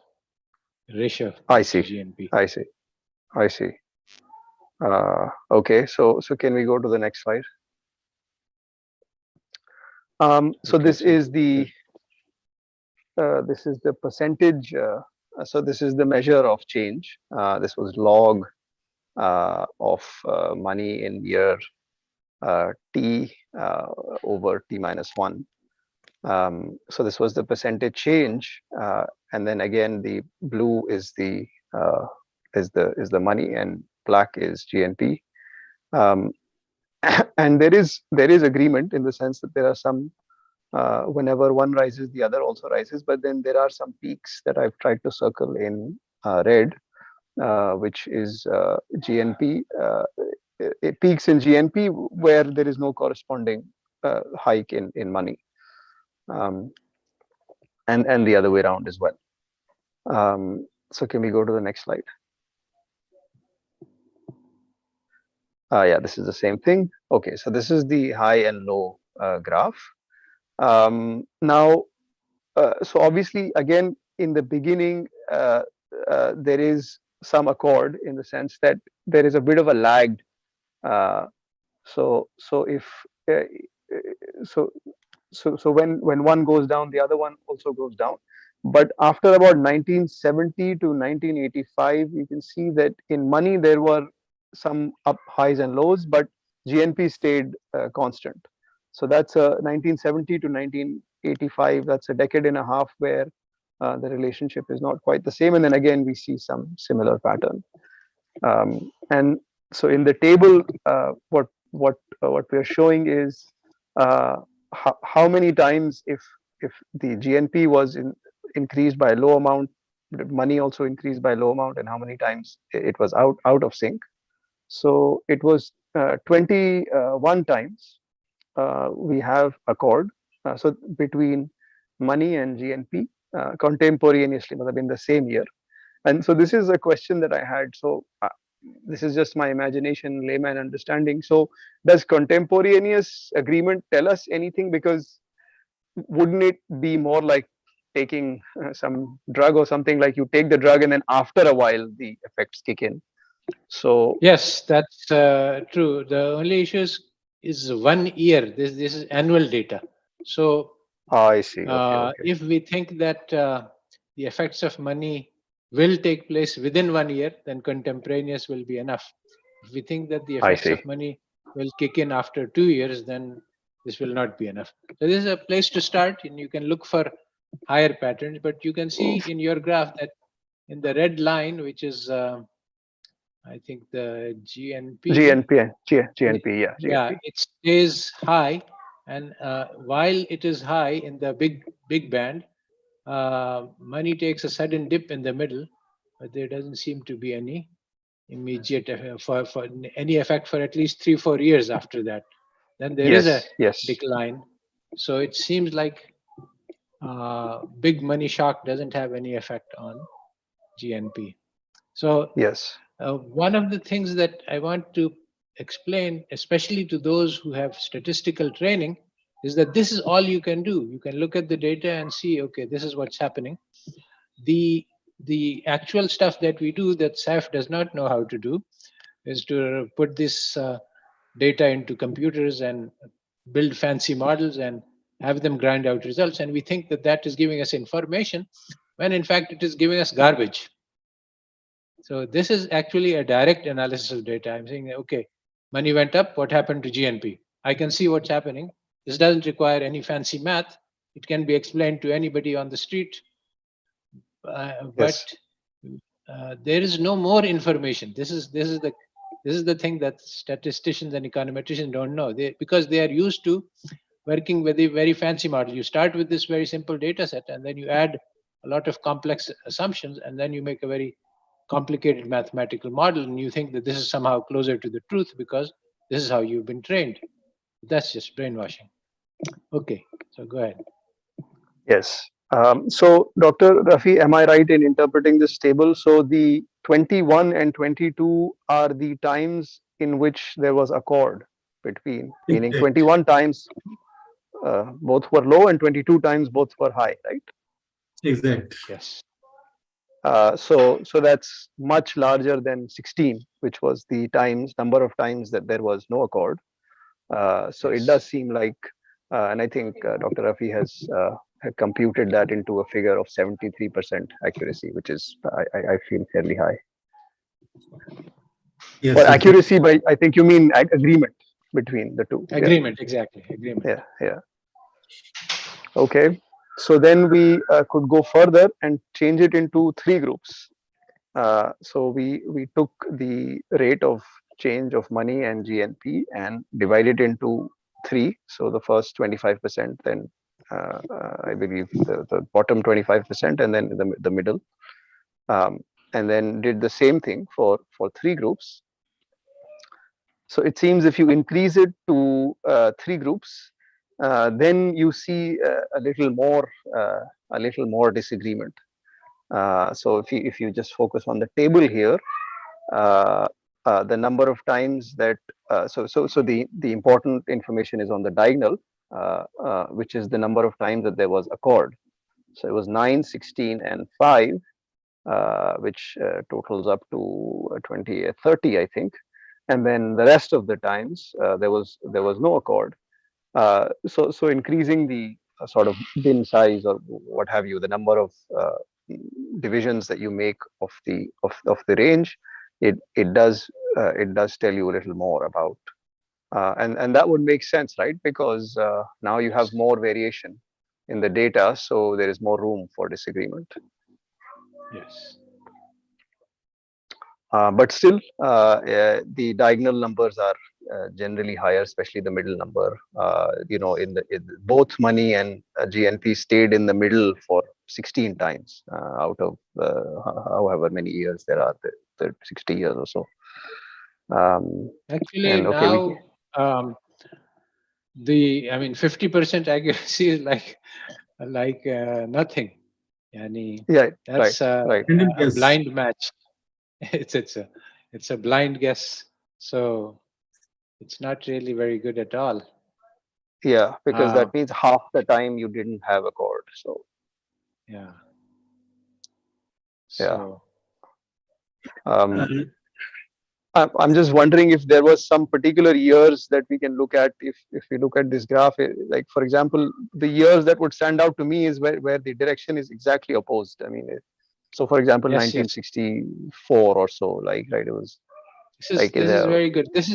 Ratio I to see. GNP. I see. Okay, so can we go to the next slide? So Okay, this so is the percentage. So this is the measure of change. This was log of money in year t over t minus 1. So this was the percentage change, and then again the blue is the money, and black is GNP. And there is agreement in the sense that there are some, whenever one rises, the other also rises, but then there are some peaks that I've tried to circle in red, which is GNP. It peaks in GNP where there is no corresponding hike in money, and the other way around as well. So can we go to the next slide? Yeah, this is the same thing. Okay, so this is the high and low graph. Now, so obviously, again, in the beginning, there is some accord in the sense that there is a bit of a lagged. So if so so when one goes down, the other one also goes down. But after about 1970 to 1985, you can see that in money there were some up highs and lows, but GNP stayed constant. So that's 1970 to 1985. That's a decade and a half where the relationship is not quite the same, and then again we see some similar pattern. And so in the table, what we are showing is how many times, if the GNP was increased by a low amount, money also increased by a low amount, and how many times it was out of sync. So it was 21 times we have accord, so between money and GNP contemporaneously, in the same year. And so this is a question that I had. So this is just my imagination, layman understanding. So does contemporaneous agreement tell us anything? Because wouldn't it be more like taking some drug or something, like you take the drug and then after a while the effects kick in? So yes, that's true. The only issue is 1 year. This is annual data. So I see. Okay. if we think that the effects of money will take place within 1 year, then contemporaneous will be enough. If we think that the I effects see. of money will kick in after 2 years, then this will not be enough. So this is a place to start, and you can look for higher patterns. But you can see in your graph that in the red line, which is I think the GNP. GNP, yeah, Yeah, GNP. it stays high, and while it is high in the big band, money takes a sudden dip in the middle, but there doesn't seem to be any immediate for any effect for at least 3-4 years after that. Then there is a Yes. decline. So it seems like big money shock doesn't have any effect on GNP. So Yes. One of the things that I want to explain, especially to those who have statistical training, is that this is all you can do. You can look at the data and see, okay, this is what's happening. The actual stuff that we do that SAF does not know how to do is to put this data into computers and build fancy models and have them grind out results. And we think that that is giving us information when in fact it is giving us garbage. So this is actually a direct analysis of data. I'm saying, okay, money went up, what happened to GNP? I can see what's happening. This doesn't require any fancy math. It can be explained to anybody on the street. But there is no more information. This is the thing that statisticians and econometricians don't know. Because they are used to working with a very fancy model. You start with this very simple data set, and then you add a lot of complex assumptions, and then you make a very complicated mathematical model, and you think that this is somehow closer to the truth because this is how you've been trained. That's just brainwashing. Okay, so go ahead. Yes. So, Dr. Rafi, am I right in interpreting this table? So, the 21 and 22 are the times in which there was accord between, meaning 21 times both were low and 22 times both were high, right? Exact. Yes. So that's much larger than 16, which was the number of times that there was no accord. So it does seem like, and I think Dr. Rafi has had computed that into a figure of 73% accuracy, which is, I feel, fairly high. Yes, For accuracy, by I think you mean agreement between the two. Agreement, exactly. Agreement. Yeah. Okay. So then we could go further and change it into three groups. So we took the rate of change of money and GNP and divided into three. So the first 25%, then I believe the bottom 25%, and then the middle, and then did the same thing for three groups. So it seems if you increase it to three groups, then you see a little more disagreement. So if you just focus on the table here, the number of times that so the important information is on the diagonal, which is the number of times that there was accord. So it was 9, 16, and 5, which totals up to 20, 30, I think. And then the rest of the times there was no accord. So increasing the sort of bin size or what have you, the number of divisions that you make of the range, it does tell you a little more about, and that would make sense, right? Because now you have more variation in the data, so there is more room for disagreement. Yes. But still, the diagonal numbers are generally higher, especially the middle number. In both money and GNP stayed in the middle for 16 times out of however many years there are, the 60 years or so. Actually, now 50% accuracy is like nothing. Yeah, that's right. a blind match. It's a blind guess. So it's not really very good at all. Yeah, because that means half the time you didn't have a chord. So yeah. So I'm just wondering if there was some particular years that we can look at. If we look at this graph, like for example, the years that would stand out to me is where the direction is exactly opposed. I mean, so for example, 1964 or so, like, right, it was. This is very good. This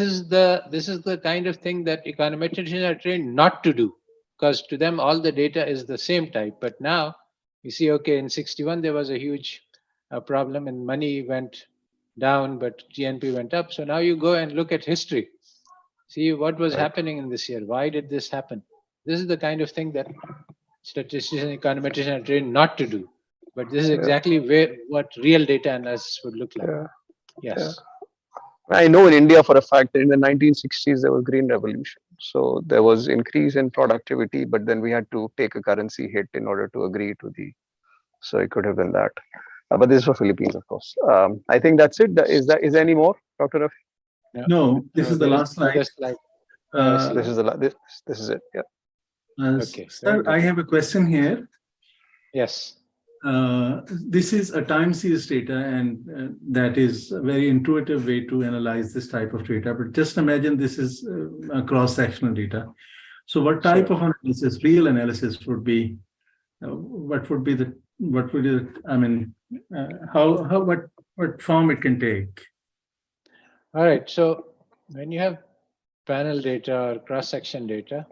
is the kind of thing that econometricians are trained not to do, because to them all the data is the same type. But now you see, okay, in 61 there was a huge problem and money went down, but GNP went up. So now you go and look at history, see what was happening in this year. Why did this happen? This is the kind of thing that statisticians and econometricians are trained not to do. But this is exactly what real data analysis would look like. Yes. I know in India for a fact that in the 1960s there was Green Revolution. So there was increase in productivity, but then we had to take a currency hit in order to agree to the. So it could have been that. But this is for Philippines, of course. I think that's it. Is there any more, Dr. Rafi? No, this is the there last slide. another slide. Oh, I see. This is this is it. Yeah. Okay, very Sir, good. I have a question here. Yes. This is a time series data, and that is a very intuitive way to analyze this type of data. But just imagine this is a cross-sectional data. So what type of analysis, real analysis would be, what would be the, I mean, what form it can take? All right. So when you have panel data or cross-section data,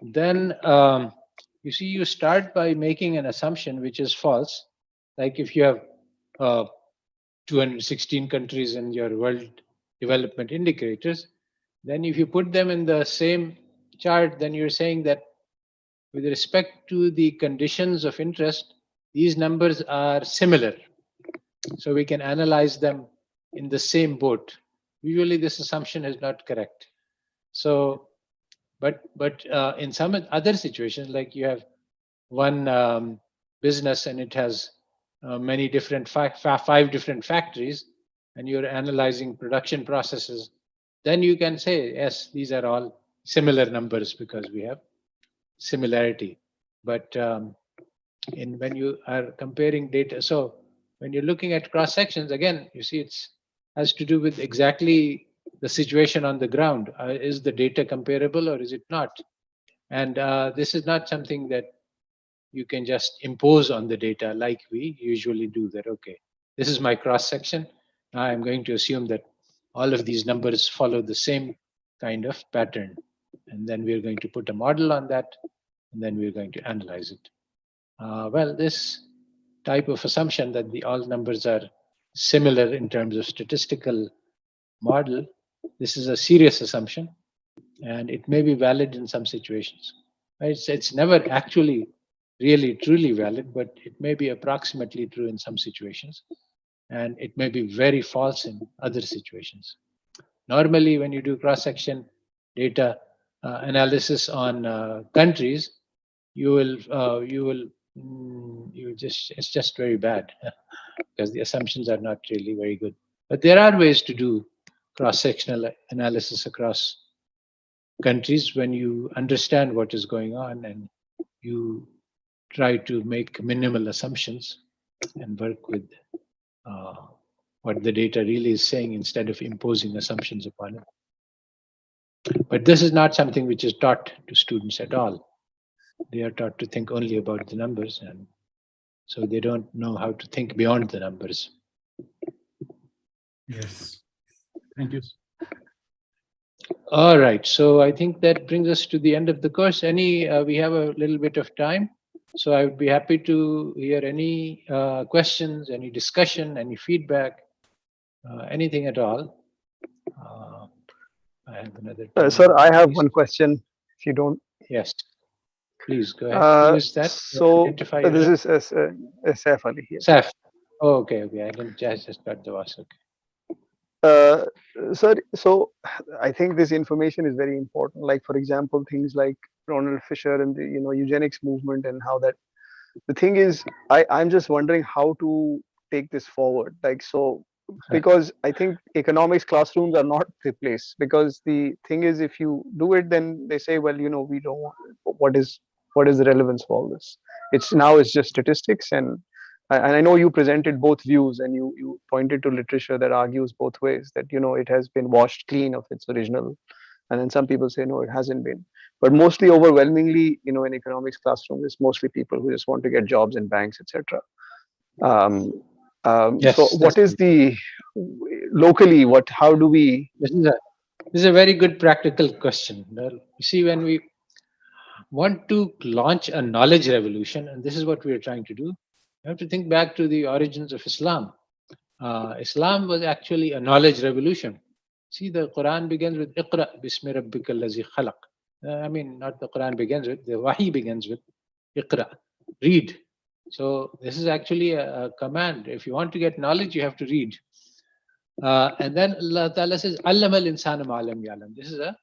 then you see you start by making an assumption which is false. Like if you have 216 countries in your world development indicators, then if you put them in the same chart, then you're saying that with respect to the conditions of interest, these numbers are similar. So we can analyze them in the same boat. Usually this assumption is not correct. So, but in some other situations, like you have one business and it has many different five different factories, and you're analyzing production processes, then you can say, yes, these are all similar numbers because we have similarity. But when you are comparing data, so when you're looking at cross sections, again, you see it's has to do with exactly the situation on the ground. Is the data comparable or is it not? And this is not something that you can just impose on the data like we usually do that. Okay, this is my cross section. Now I'm going to assume that all of these numbers follow the same kind of pattern. And then we're going to put a model on that, and then we're going to analyze it. Well, this type of assumption that all numbers are similar in terms of statistical model, this is a serious assumption, and it may be valid in some situations. It's never actually really truly valid, but it may be approximately true in some situations, and it may be very false in other situations. Normally, when you do cross-section data analysis on countries, it's just very bad because the assumptions are not really very good. But there are ways to do cross-sectional analysis across countries when you understand what is going on and you try to make minimal assumptions and work with what the data really is saying instead of imposing assumptions upon it. But this is not something which is taught to students at all. They are taught to think only about the numbers, and so they don't know how to think beyond the numbers. Yes. Thank you. All right, so I think that brings us to the end of the course. We have a little bit of time, so I would be happy to hear any questions, any discussion, any feedback, anything at all. I have another. Sir, I have one question. If you don't. Yes, please go ahead. Who is that? So Identify this yourself. is Saif Ali here. Saf. Oh, okay. I didn't just got the voice. Okay. Sir, so I think this information is very important. Like, for example, things like Ronald Fisher and the eugenics movement, and how that. The thing is, I'm just wondering how to take this forward. Like, so because I think economics classrooms are not the place. Because the thing is, if you do it, then they say, well, we don't want. What is the relevance of all this? It's just statistics, and I know you presented both views, and you pointed to literature that argues both ways, that it has been washed clean of its original, and then some people say no, it hasn't been. But mostly, overwhelmingly, in economics classroom, it's mostly people who just want to get jobs in banks, etc. Yes, so what is the locally? How do we? This is a very good practical question. Well, you see, when we want to launch a knowledge revolution, and this is what we are trying to do, you have to think back to the origins of Islam. Islam was actually a knowledge revolution. See, the Quran begins with Iqra bismi rabbika allazi khalaq. I mean, not the Quran begins with, the Wahi begins with Iqra, read. So this is actually a command. If you want to get knowledge, you have to read. And then Allah Ta'ala says, Allama al-insana ma'alam ya'lam. This is a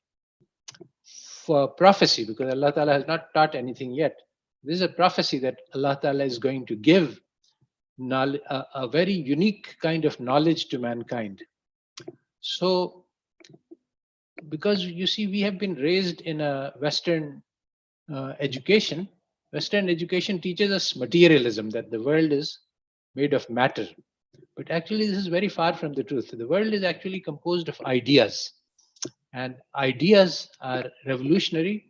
prophecy, because Allah Ta'ala has not taught anything yet. This is a prophecy that Allah Ta'ala is going to give a very unique kind of knowledge to mankind. So, because you see, we have been raised in a Western education. Western education teaches us materialism, that the world is made of matter. But actually, this is very far from the truth. The world is actually composed of ideas, and ideas are revolutionary,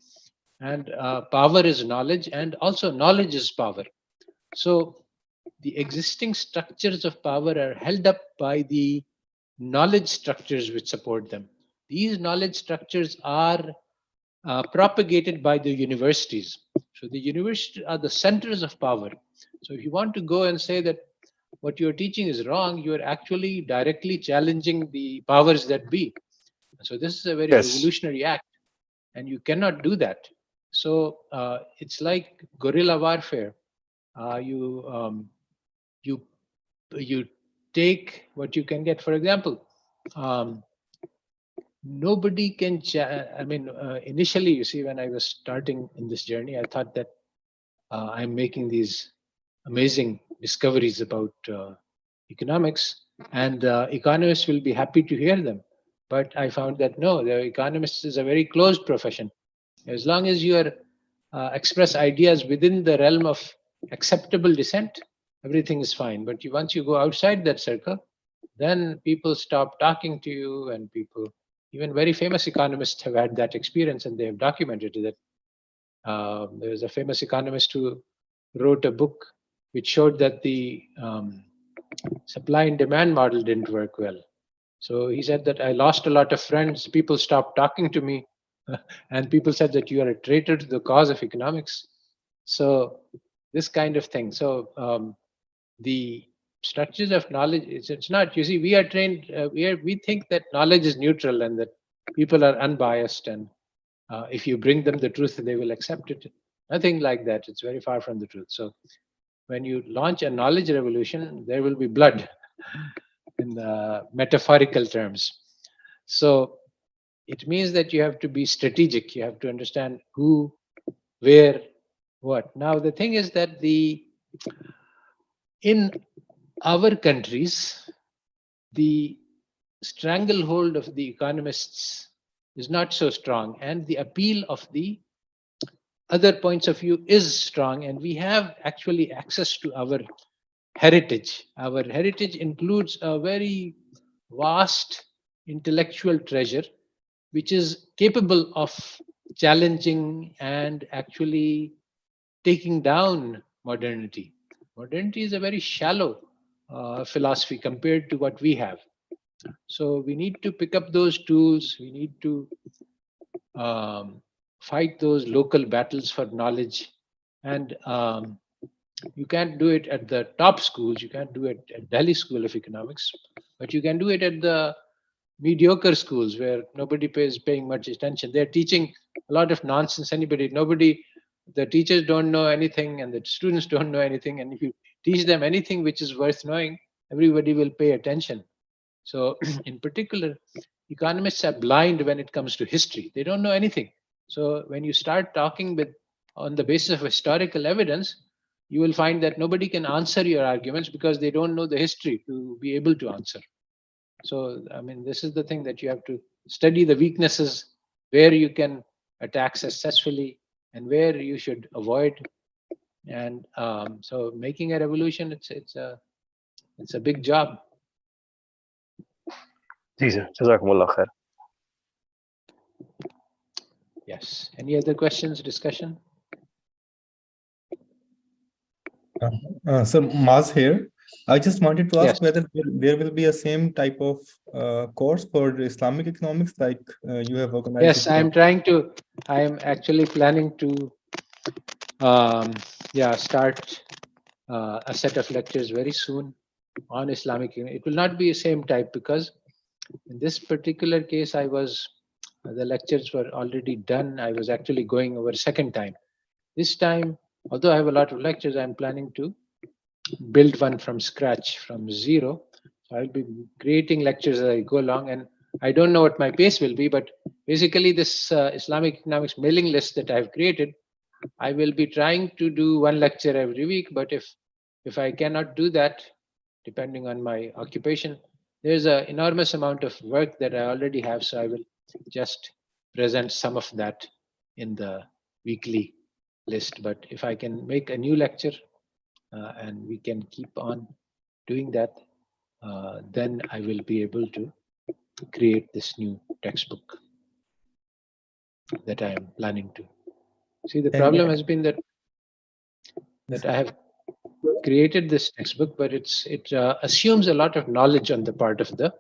and power is knowledge, and also knowledge is power. So, the existing structures of power are held up by the knowledge structures which support them. These knowledge structures are propagated by the universities. So the universities are the centers of power. So if you want to go and say that what you're teaching is wrong, you're actually directly challenging the powers that be. So this is a very Yes. revolutionary act, and you cannot do that. So it's like guerrilla warfare. You you take what you can get. For example, um, nobody can. I mean, initially, you see, when I was starting in this journey, I thought that I'm making these amazing discoveries about economics, and economists will be happy to hear them. But I found that no, the economists is a very closed profession. As long as you are express ideas within the realm of acceptable dissent, everything is fine. But once you go outside that circle, then people stop talking to you, and people, even very famous economists, have had that experience, and they have documented that. There was a famous economist who wrote a book which showed that the supply and demand model didn't work well. So he said that I lost a lot of friends. People stopped talking to me, and people said that you are a traitor to the cause of economics. So this kind of thing. So the structures of knowledge, it's not. You see, we are trained. We think that knowledge is neutral and that people are unbiased, and if you bring them the truth, they will accept it. Nothing like that. It's very far from the truth. So when you launch a knowledge revolution, there will be blood in metaphorical terms. So it means that you have to be strategic. You have to understand who, where, what. Now the thing is that in our countries, the stranglehold of the economists is not so strong, and the appeal of the other points of view is strong, and we have actually access to our heritage. Our heritage includes a very vast intellectual treasure, which is capable of challenging and actually taking down modernity. Modernity is a very shallow philosophy compared to what we have. So we need to pick up those tools. We need to fight those local battles for knowledge. And you can't do it at the top schools. You can't do it at Delhi School of Economics, but you can do it at the mediocre schools where nobody paying much attention. They're teaching a lot of nonsense. The teachers don't know anything, and the students don't know anything. And if you teach them anything which is worth knowing, everybody will pay attention. So, in particular, economists are blind when it comes to history. They don't know anything. So, when you start talking on the basis of historical evidence, you will find that nobody can answer your arguments because they don't know the history to be able to answer. So, I mean, this is the thing that you have to study the weaknesses, where you can attack successfully and where you should avoid. And so, making a revolution, it's a big job. जी sir, जज़ाकुमुल्लाह खैर. Yes. Any other questions, discussion? So Maz here. I just wanted to ask Yes. whether there will be a same type of course for Islamic economics like you have organized. Yes, I am actually planning to start a set of lectures very soon on Islamic. It will not be the same type because in this particular case, the lectures were already done. I was actually going over a second time. This time, although I have a lot of lectures, I'm planning to build one from scratch, from zero. So I'll be creating lectures as I go along, and I don't know what my pace will be, but basically this Islamic economics mailing list that I've created, I will be trying to do one lecture every week. But if If I cannot do that, depending on my occupation, there's an enormous amount of work that I already have, so I will just present some of that in the weekly list. But if I can make a new lecture and we can keep on doing that, then I will be able to create this new textbook that I am planning to. See, the problem has been that I have created this textbook, but it assumes a lot of knowledge on the part of the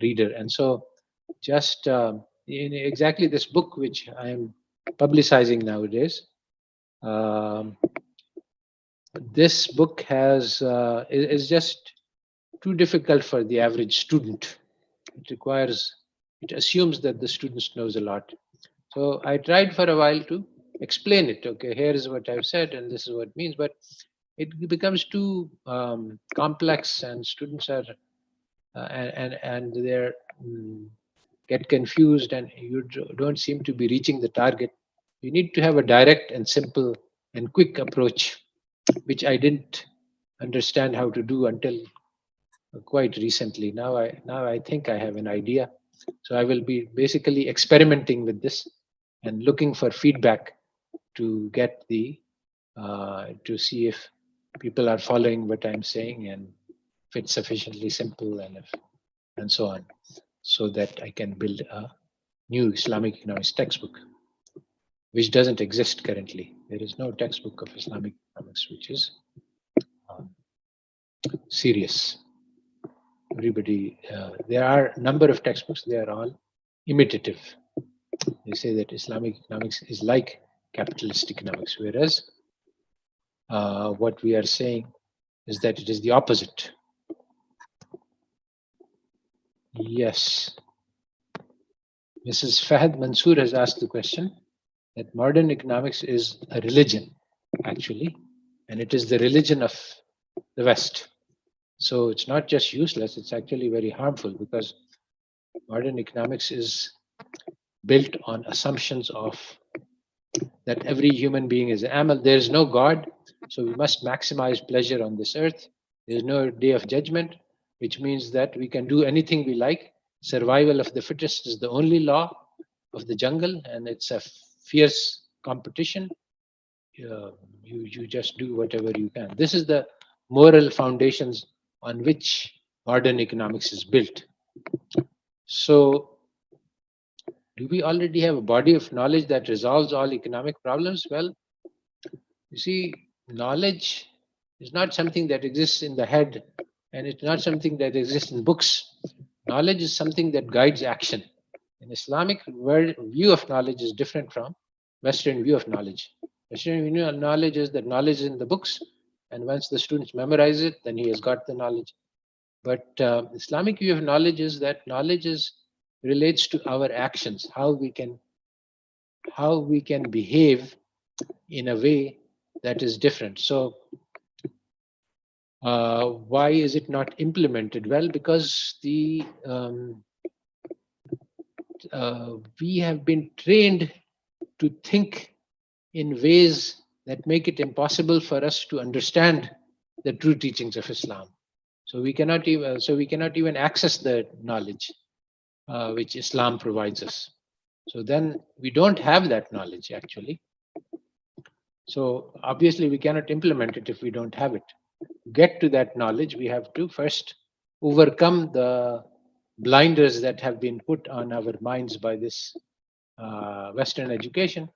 reader, and so just in exactly this book which I am publicizing nowadays. This book is just too difficult for the average student. It assumes that the student knows a lot. So I tried for a while to explain it. Okay, here is what I've said, and this is what it means. But it becomes too complex, and students are and they're get confused, and you don't seem to be reaching the target. You need to have a direct and simple and quick approach, which I didn't understand how to do until quite recently. Now I think I have an idea. So I will be basically experimenting with this and looking for feedback to get to see if people are following what I'm saying and if it's sufficiently simple and so on, so that I can build a new Islamic economics textbook, which doesn't exist currently. There is no textbook of Islamic economics which is serious. Everybody, there are a number of textbooks, they are all imitative. They say that Islamic economics is like capitalist economics, whereas what we are saying is that it is the opposite. Yes. Mrs. Fahad Mansoor has asked the question that modern economics is a religion, actually, and it is the religion of the West. So it's not just useless, it's actually very harmful, because modern economics is built on assumptions of that every human being is an animal. There is no God, so we must maximize pleasure on this earth. There is no day of judgment, which means that we can do anything we like. Survival of the fittest is the only law of the jungle, and it's a fierce competition. You just do whatever you can. This is the moral foundations on which modern economics is built. So, do we already have a body of knowledge that resolves all economic problems? Well, you see, knowledge is not something that exists in the head, and it's not something that exists in books. Knowledge is something that guides action. An Islamic view of knowledge is different from Western view of knowledge. Western view of knowledge is that knowledge is in the books, and once the students memorize it, then he has got the knowledge. But Islamic view of knowledge is that knowledge relates to our actions, how we can behave in a way that is different. So why is it not implemented? Well, because we have been trained to think in ways that make it impossible for us to understand the true teachings of Islam. So we cannot even access the knowledge which Islam provides us. So then we don't have that knowledge actually. So obviously we cannot implement it if we don't have it. To get to that knowledge, we have to first overcome the blinders that have been put on our minds by this Western education.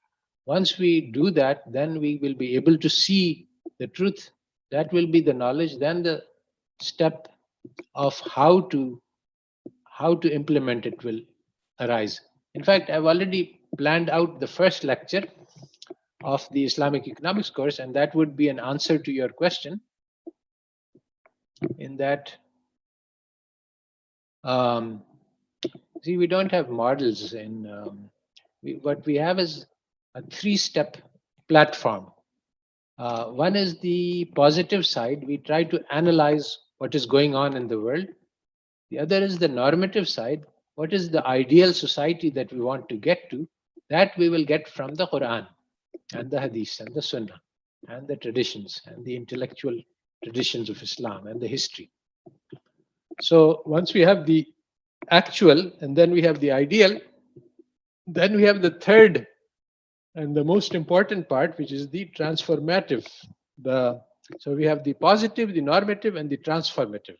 Once we do that, then we will be able to see the truth. That will be the knowledge. Then the step of how to implement it will arise. In fact, I've already planned out the first lecture of the Islamic economics course, and that would be an answer to your question. In that, see, we don't have models what we have is a three-step platform. One is the positive side. We try to analyze what is going on in the world. The other is the normative side. What is the ideal society that we want to get to? That we will get from the Quran and the Hadith and the Sunnah and the traditions and the intellectual traditions of Islam and the history. So once we have the actual and then we have the ideal, then we have the third and the most important part, which is the transformative. So we have the positive, the normative, and the transformative.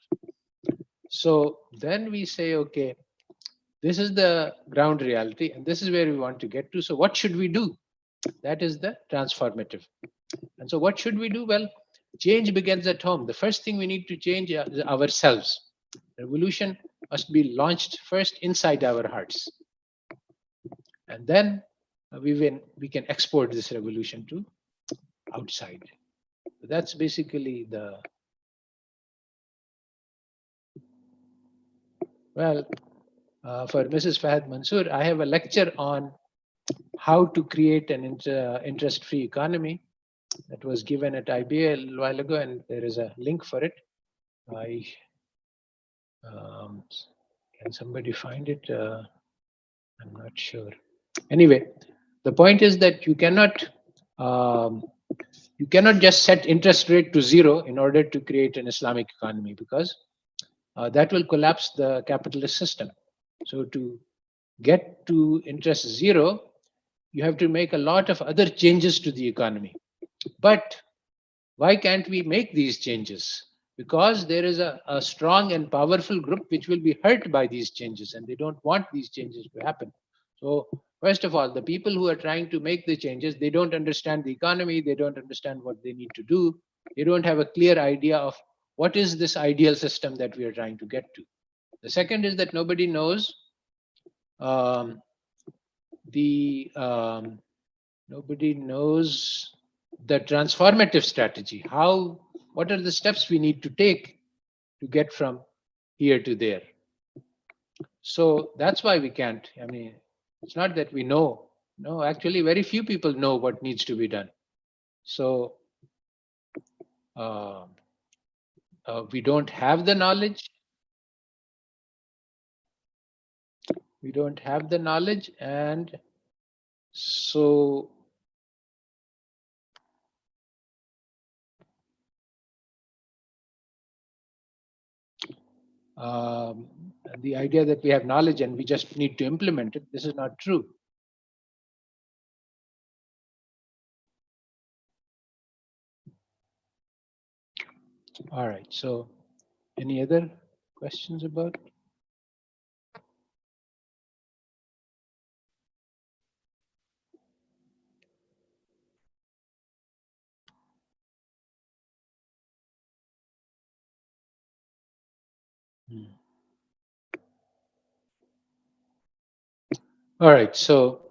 So then we say, okay, this is the ground reality, and this is where we want to get to. So what should we do? That is the transformative. And so what should we do? Well, change begins at home. The first thing we need to change is ourselves. Revolution must be launched first inside our hearts. And then we can export this revolution to outside. That's basically the, well, for Mrs. Fahad Mansoor, I have a lecture on how to create an interest-free economy that was given at IBA a while ago, and there is a link for it. Can somebody find it? I'm not sure. Anyway, the point is that you cannot just set interest rate to 0 in order to create an Islamic economy, because that will collapse the capitalist system. So to get to interest 0, you have to make a lot of other changes to the economy. But why can't we make these changes? Because there is a strong and powerful group which will be hurt by these changes, and they don't want these changes to happen. So first of all, the people who are trying to make the changes, they don't understand the economy, they don't understand what they need to do, they don't have a clear idea of what is this ideal system that we are trying to get to. The second is that nobody knows nobody knows the transformative strategy. What are the steps we need to take to get from here to there? So that's why we can't. I mean, it's not that we know. No, actually, very few people know what needs to be done. So we don't have the knowledge. We don't have the knowledge, and so the idea that we have knowledge and we just need to implement it, this is not true. All right, so any other questions about? All right, so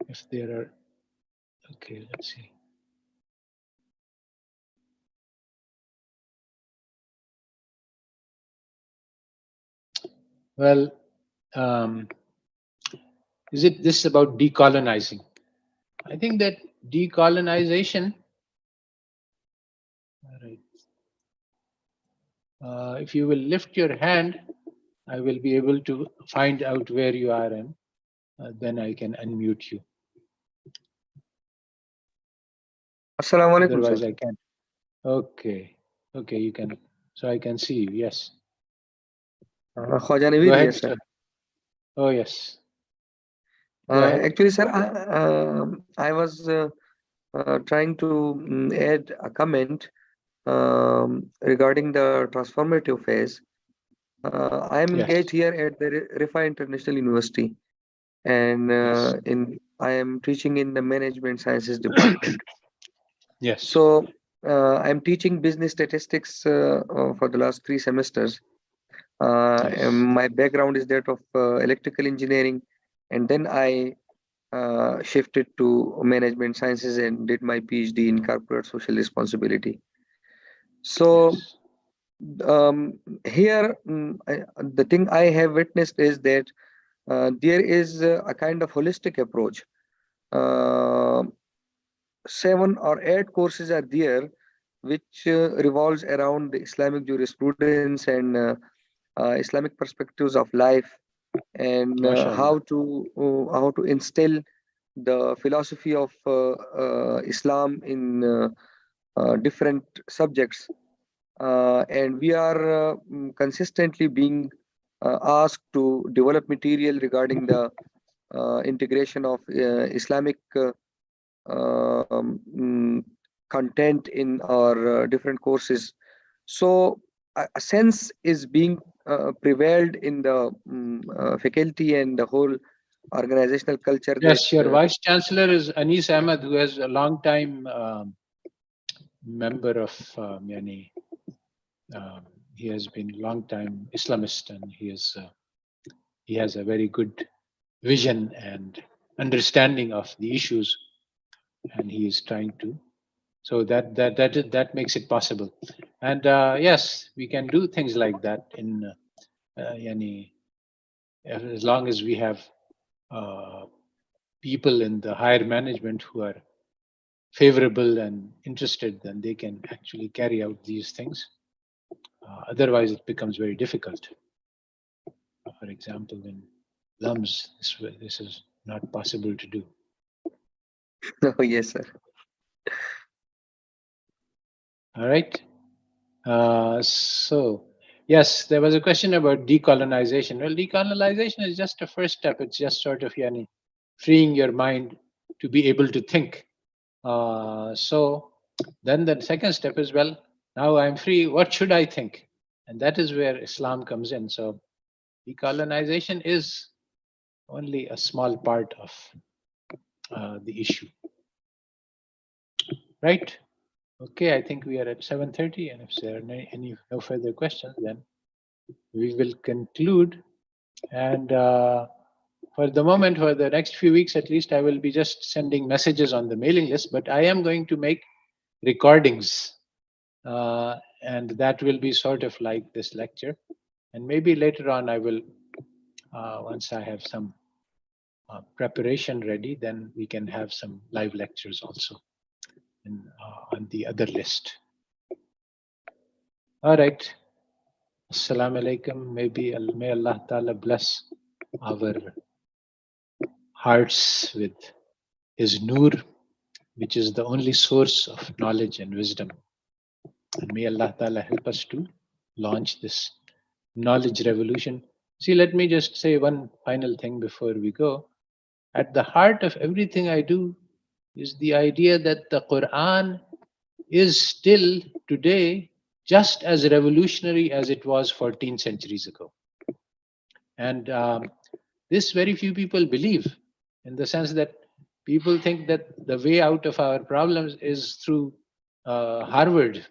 if there are, okay, let's see. Well, is it this about decolonizing? I think that decolonization, all right. If you will lift your hand, I will be able to find out where you are, and then I can unmute you. Assalamu alaikum, Otherwise, sir. I can't. Okay, okay, you can. So I can see you. Yes. Khwaja Go Naveed ahead, here, sir. sir. Oh yes. Go ahead. Actually, sir, I was trying to add a comment regarding the transformative phase. I am Yes. engaged here at the Rifa International University, and Yes. I am teaching in the Management Sciences department. Yes. So I'm teaching business statistics for the last 3 semesters. And my background is that of electrical engineering, and then I shifted to management sciences and did my PhD in corporate social responsibility. So Yes. Here, the thing I have witnessed is that there is a kind of holistic approach. 7 or 8 courses are there which revolves around the Islamic jurisprudence and Islamic perspectives of life, and MashaAllah. how to instill the philosophy of Islam in different subjects, and we are consistently being asked to develop material regarding the integration of Islamic content in our different courses. So a sense is being prevailed in the faculty and the whole organizational culture. Yes, that your vice chancellor is Anis Ahmed, who is a long time member of Yani. He has been long time Islamist, and he has a very good vision and understanding of the issues, and he is trying to. So that makes it possible. And yes, we can do things like that in Yani, as long as we have people in the higher management who are favorable and interested, then they can actually carry out these things. Otherwise, it becomes very difficult. For example, in LUMS, this is not possible to do. oh yes, sir. All right. So, yes, there was a question about decolonization. Well, decolonization is just a first step. It's just sort of yani, freeing your mind to be able to think. So then the second step is, well, now I'm free. What should I think? And that is where Islam comes in. So decolonization is only a small part of the issue. Right? Okay, I think we are at 7:30, and if there are no further questions, then we will conclude. And for the moment, for the next few weeks at least, I will be just sending messages on the mailing list, but I am going to make recordings, and that will be sort of like this lecture. And maybe later on, I will, once I have some preparation ready, then we can have some live lectures also on the other list. All right. Assalamu alaikum. May Allah Ta'ala bless our hearts with His Noor, which is the only source of knowledge and wisdom. And may Allah Ta'ala help us to launch this knowledge revolution. See, let me just say one final thing before we go. At the heart of everything I do is the idea that the Quran is still today just as revolutionary as it was 14 centuries ago. And this very few people believe, in the sense that people think that the way out of our problems is through Harvard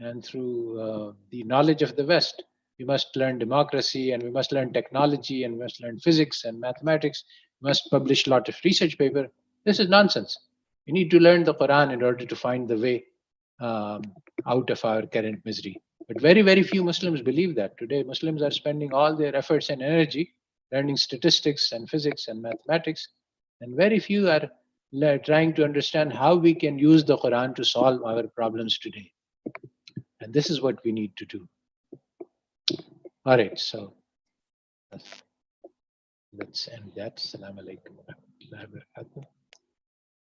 and through the knowledge of the West. We must learn democracy, and we must learn technology, and we must learn physics and mathematics. We must publish a lot of research paper. This is nonsense. We need to learn the Quran in order to find the way out of our current misery. But very, very few Muslims believe that. Today, Muslims are spending all their efforts and energy learning statistics and physics and mathematics, and very few are trying to understand how we can use the Quran to solve our problems today. And this is what we need to do. All right, so let's end that. Assalamu alaikum wa rahmatullahi wa barakatuh.